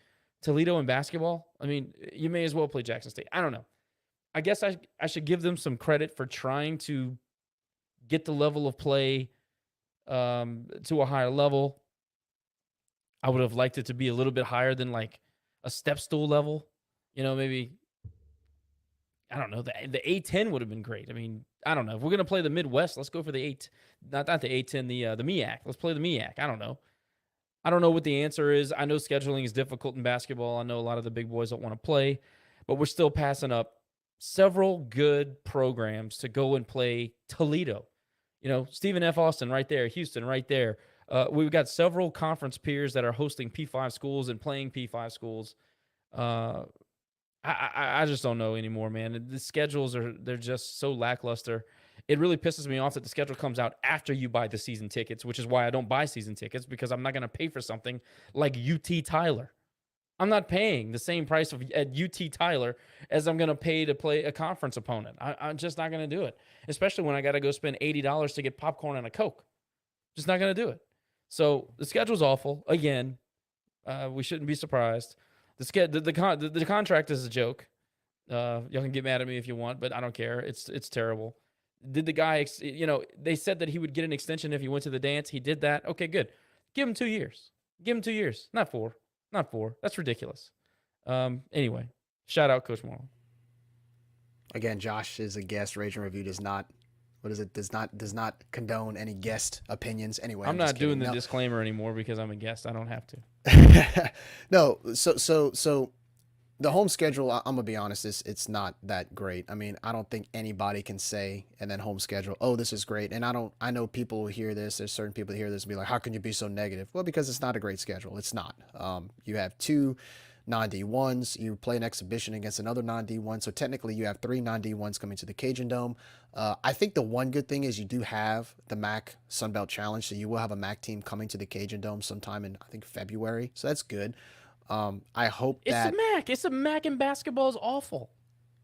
Toledo in basketball. I mean, you may as well play Jackson State. I don't know. I guess I should give them some credit for trying to get the level of play to a higher level. I would have liked it to be a little bit higher than like a step stool level. Maybe, I don't know, the A10 would have been great. I mean, I don't know. If we're going to play the Midwest, let's go for the not the A10, the MEAC. Let's play the MEAC. I don't know. I don't know what the answer is. I know scheduling is difficult in basketball. I know a lot of the big boys don't want to play, but we're still passing up several good programs to go and play Toledo. Stephen F. Austin right there, Houston right there. We've got several conference peers that are hosting P5 schools and playing P5 schools. I just don't know anymore, man. The schedules they're just so lackluster. It really pisses me off that the schedule comes out after you buy the season tickets, which is why I don't buy season tickets, because I'm not going to pay for something like UT Tyler. I'm not paying the same price at UT Tyler as I'm going to pay to play a conference opponent. I'm just not going to do it, especially when I got to go spend $80 to get popcorn and a Coke. Just not going to do it. So the schedule's awful. Again, we shouldn't be surprised. The contract is a joke. Y'all can get mad at me if you want, but I don't care. It's terrible. Did the guy, they said that he would get an extension if he went to the dance. He did that. Okay, good. Give him 2 years. Give him 2 years. Not 4. Not 4. That's ridiculous. Anyway, shout out Coach Morrow. Again, Josh is a guest. Rage and Review does not condone any guest opinions. Anyway, I'm not doing the disclaimer anymore because I'm a guest. I don't have to. No. So the home schedule, I'm gonna be honest, it's not that great. I mean, I don't think anybody can say and then home schedule, oh, this is great. And I know people who hear this. There's certain people who hear this and be like, how can you be so negative? Well, because it's not a great schedule. It's not. You have 2 non-D1s. You play an exhibition against another non-D1. So technically you have 3 non-D1s coming to the Cajun Dome. I think the one good thing is you do have the MAC Sunbelt Challenge. So you will have a MAC team coming to the Cajun Dome sometime in, I think, February. So that's good. I hope that it's a MAC and basketball is awful.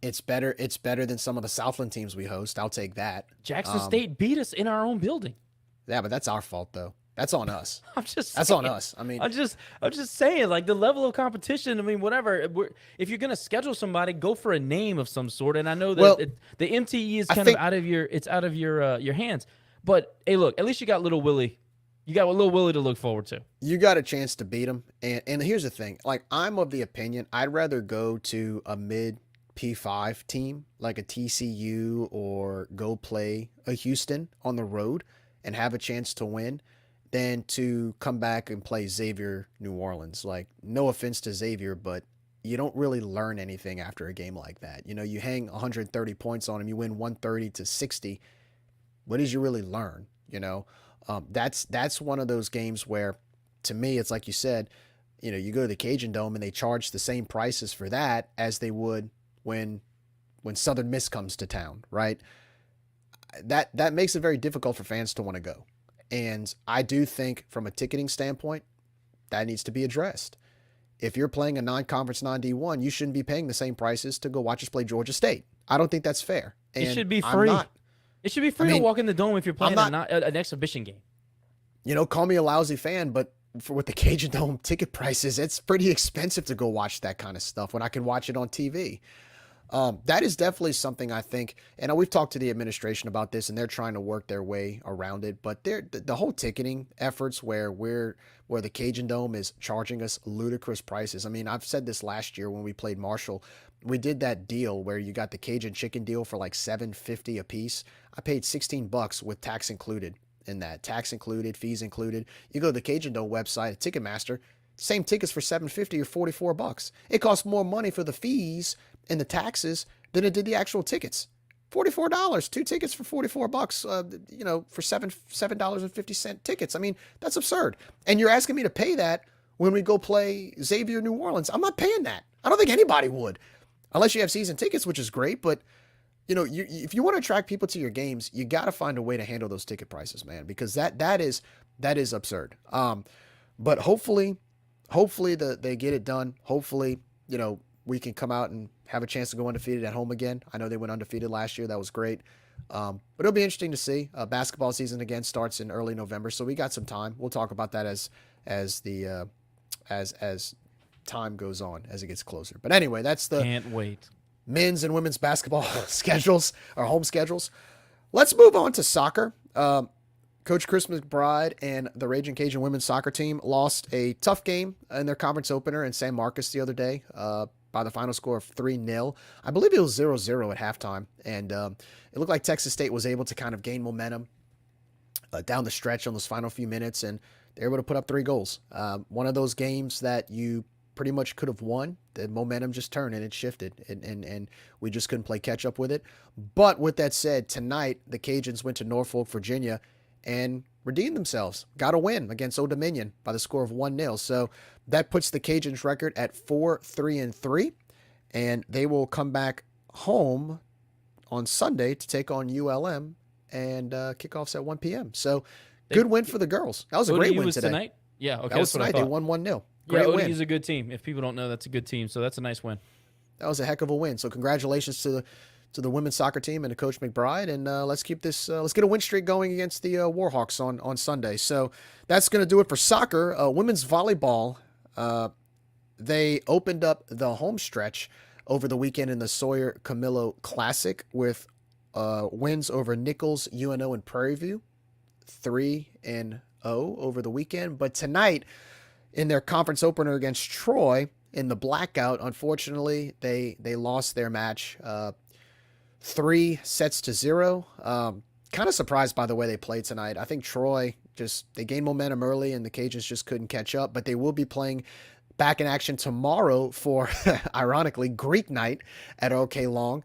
It's better than some of the Southland teams we host. I'll take that. Jackson State beat us in our own building. Yeah, but that's our fault though. That's on us. That's on us. I mean, I'm just saying, like, the level of competition. I mean, whatever. If you're gonna schedule somebody, go for a name of some sort. And I know that the MTE is kind of out of your hands. But hey, look, at least you got Little Willie. You got Little Willie to look forward to. You got a chance to beat him. And here's the thing. Like, I'm of the opinion I'd rather go to a mid P5 team like a TCU or go play a Houston on the road and have a chance to win than to come back and play Xavier New Orleans. Like, no offense to Xavier, but you don't really learn anything after a game like that. You hang 130 points on him, you win 130-60. What did you really learn? That's one of those games where, to me, it's like you said, you go to the Cajun Dome and they charge the same prices for that as they would when Southern Miss comes to town, right? That makes it very difficult for fans to want to go. And I do think from a ticketing standpoint, that needs to be addressed. If you're playing a non-conference non-D1, you shouldn't be paying the same prices to go watch us play Georgia State. I don't think that's fair. And it should be free. It should be free to walk in the dome if you're playing an exhibition game. Call me a lousy fan, but with the Cajun Dome ticket prices, it's pretty expensive to go watch that kind of stuff when I can watch it on TV. That is definitely something I think, and we've talked to the administration about this, and they're trying to work their way around it. But the whole ticketing efforts where the Cajun Dome is charging us ludicrous prices. I mean, I've said this last year when we played Marshall. we did that deal where you got the Cajun chicken deal for like $7.50 a piece. I paid $16 with tax included in that. Tax included, fees included. You go to the Cajun Dome website at Ticketmaster, same tickets for $7.50 or $44. It costs more money for the fees and the taxes than it did the actual tickets. $44, 2 tickets for $44, for $7.50 tickets. I mean, that's absurd. And you're asking me to pay that when we go play Xavier New Orleans. I'm not paying that. I don't think anybody would, unless you have season tickets, which is great. But, if you want to attract people to your games, you got to find a way to handle those ticket prices, man, because that is absurd. But hopefully they get it done. Hopefully, we can come out and have a chance to go undefeated at home again. I know they went undefeated last year. That was great. But it'll be interesting to see. Basketball season again starts in early November, so we got some time. We'll talk about that as time goes on, as it gets closer. But anyway, that's the Can't wait. men's and women's basketball schedules or home schedules. Let's move on to soccer. Coach Chris McBride and the Raging Cajun women's soccer team lost a tough game in their conference opener in San Marcos the other day by the final score of 3-0. I believe it was 0-0 at halftime. And it looked like Texas State was able to kind of gain momentum down the stretch on those final few minutes, and they were able to put up 3 goals. One of those games that you pretty much could have won. The momentum just turned and it shifted, and we just couldn't play catch up with it. But with that said, tonight the Cajuns went to Norfolk, Virginia, and redeemed themselves. Got a win against Old Dominion by the score of 1-0. So that puts the Cajuns record at 4-3-3, and they will come back home on Sunday to take on ULM, and kickoffs at 1 p.m. So good win for the girls. That was a great win today. Tonight? Yeah, okay. That was tonight. They won 1-0. Great ODU win. is a good team. If people don't know, that's a good team. So that's a nice win. That was a heck of a win. So congratulations to the women's soccer team and to Coach McBride. And let's keep this. Let's get a win streak going against the Warhawks on Sunday. So that's going to do it for soccer. Women's volleyball. They opened up the home stretch over the weekend in the Sawyer Camillo Classic with wins over Nichols, UNO, and Prairie View, 3-0 over the weekend. But tonight, in their conference opener against Troy in the blackout, unfortunately, they lost their match 3-0. Kind of surprised by the way they played tonight. I think Troy they gained momentum early and the Cajuns just couldn't catch up, but they will be playing back in action tomorrow for, ironically, Greek night at OK Long.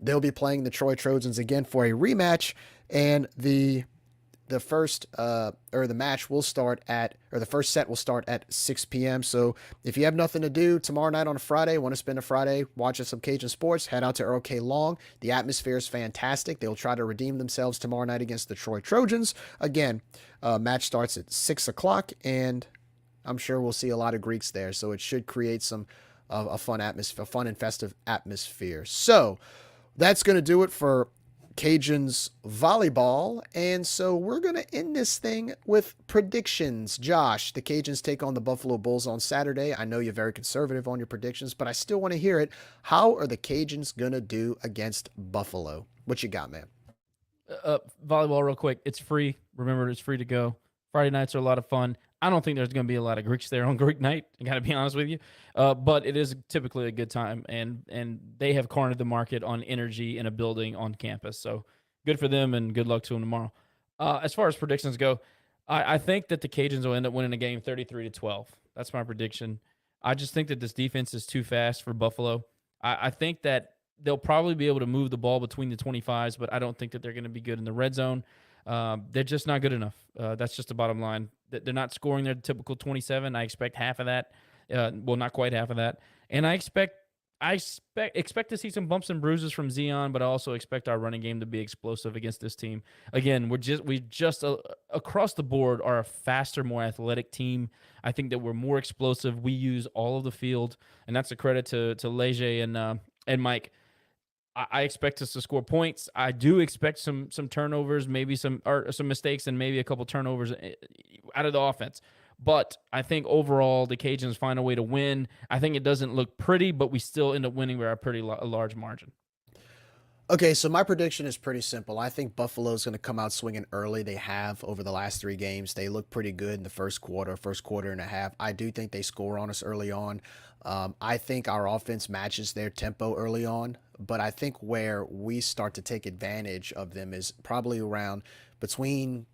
They'll be playing the Troy Trojans again for a rematch, and the first set will start at 6 p.m. So if you have nothing to do tomorrow night on a Friday, want to spend a Friday watching some Cajun sports, head out to OK Long. The atmosphere is fantastic. They'll try to redeem themselves tomorrow night against the Troy Trojans. Again, match starts at 6 o'clock, and I'm sure we'll see a lot of Greeks there. So it should create some a fun and festive atmosphere. So that's going to do it for Cajuns volleyball, and so we're going to end this thing with predictions. Josh, the Cajuns take on the Buffalo Bulls on Saturday. I know you're very conservative on your predictions, but I still want to hear it. How are the Cajuns going to do against Buffalo? What you got, man? Volleyball real quick. It's free. Remember, it's free to go. Friday nights are a lot of fun. I don't think there's going to be a lot of Greeks there on Greek night. I got to be honest with you. But it is typically a good time, and they have cornered the market on energy in a building on campus. So good for them, and good luck to them tomorrow. As far as predictions go, I think that the Cajuns will end up winning a game 33-12. That's my prediction. I just think that this defense is too fast for Buffalo. I think that they'll probably be able to move the ball between the 25s, but I don't think that they're going to be good in the red zone. They're just not good enough. That's just the bottom line. They're not scoring their typical 27. I expect half of that. Well, not quite half of that. And I expect to see some bumps and bruises from Zion, but I also expect our running game to be explosive against this team. Again, we just across the board are a faster, more athletic team. I think that we're more explosive. We use all of the field, and that's a credit to Leger and Mike. I expect us to score points. I do expect some turnovers, maybe some mistakes, and maybe a couple turnovers out of the offense. But I think overall the Cajuns find a way to win. I think it doesn't look pretty, but we still end up winning by a pretty large margin. Okay, so my prediction is pretty simple. I think Buffalo's going to come out swinging early. They have over the last 3 games. They look pretty good in the first quarter and a half. I do think they score on us early on. I think our offense matches their tempo early on, but I think where we start to take advantage of them is probably around between,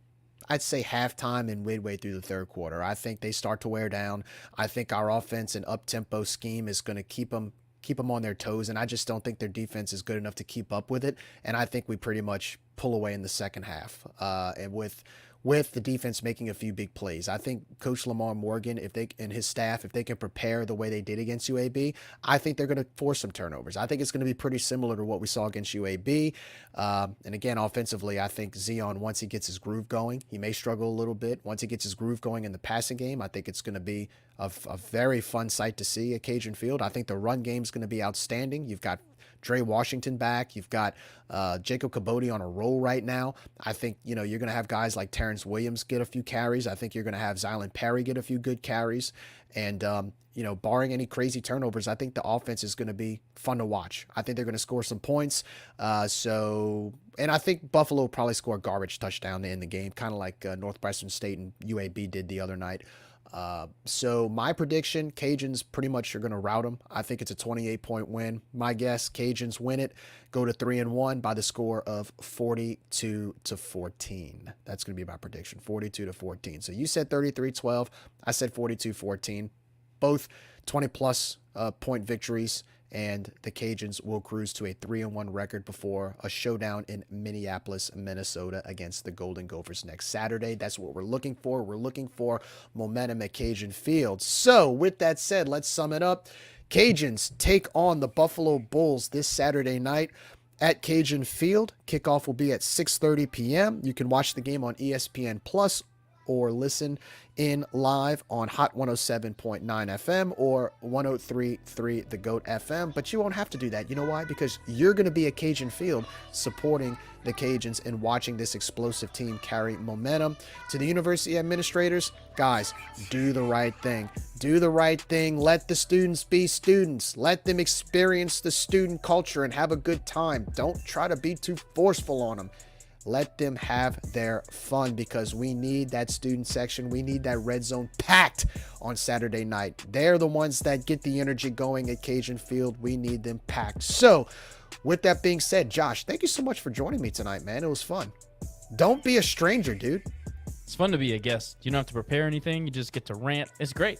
I'd say, halftime and midway through the third quarter. I think they start to wear down. I think our offense and up-tempo scheme is going to keep them on their toes, and I just don't think their defense is good enough to keep up with it. And I think we pretty much pull away in the second half. And with the defense making a few big plays, I think Coach Lamar Morgan, and his staff, if they can prepare the way they did against UAB, I think they're going to force some turnovers. I think it's going to be pretty similar to what we saw against UAB. And again, offensively, I think Zion, once he gets his groove going, he may struggle a little bit. Once he gets his groove going in the passing game, I think it's going to be a very fun sight to see at Cajun Field. I think the run game is going to be outstanding. You've got Dre Washington back. You've got Jacob Cabote on a roll right now. I think, you're going to have guys like Terrence Williams get a few carries. I think you're going to have Zylan Perry get a few good carries. And, barring any crazy turnovers, I think the offense is going to be fun to watch. I think they're going to score some points. And I think Buffalo will probably score a garbage touchdown to end the game, kind of like Northwestern State and UAB did the other night. So my prediction, Cajuns pretty much are going to rout them. I think it's a 28-point win. My guess, Cajuns win it, go to 3-1 by the score of 42-14. That's going to be my prediction, 42-14. So you said 33-12. I said 42-14. Both 20-plus point victories, and the Cajuns will cruise to a 3-1 record before a showdown in Minneapolis, Minnesota against the Golden Gophers next Saturday. That's what we're looking for. We're looking for momentum at Cajun Field. So with that said, let's sum it up. Cajuns take on the Buffalo Bulls this Saturday night at Cajun Field. Kickoff will be at 6:30 p.m. You can watch the game on ESPN Plus or listen in live on Hot 107.9 FM or 103.3 The GOAT FM. But you won't have to do that. You know why? Because you're going to be at Cajun Field supporting the Cajuns and watching this explosive team carry momentum. To the university administrators, guys, do the right thing. Do the right thing. Let the students be students. Let them experience the student culture and have a good time. Don't try to be too forceful on them. Let them have their fun, because we need that student section. We need that red zone packed on Saturday night. They're the ones that get the energy going at Cajun Field. We need them packed. So with that being said, Josh, thank you so much for joining me tonight, man. It was fun. Don't be a stranger, dude. It's fun to be a guest. You don't have to prepare anything. You just get to rant. It's great.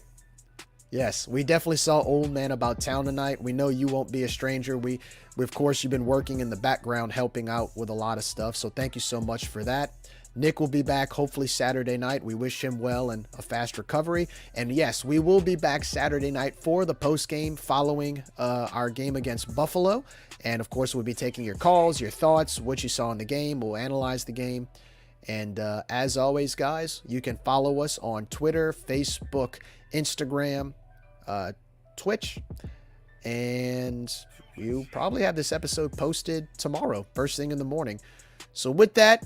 Yes, we definitely saw Old Man About Town tonight. We know you won't be a stranger. We of course, you've been working in the background helping out with a lot of stuff, so thank you so much for that. Nick will be back hopefully Saturday night. We wish him well and a fast recovery. And yes, we will be back Saturday night for the post game following our game against Buffalo. And of course, we'll be taking your calls, your thoughts, what you saw in the game. We'll analyze the game. And as always, guys, you can follow us on Twitter, Facebook, Instagram, Twitch, and you probably have this episode posted tomorrow, first thing in the morning. So with that,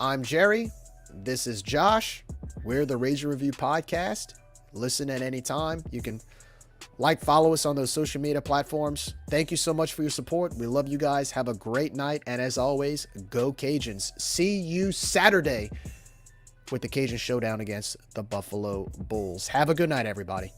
I'm Gerry. This is Josh. We're the Razor Review Podcast. Listen at any time. You can follow us on those social media platforms. Thank you so much for your support. We love you guys. Have a great night. And as always, go Cajuns. See you Saturday with the Cajun Showdown against the Buffalo Bulls. Have a good night, everybody.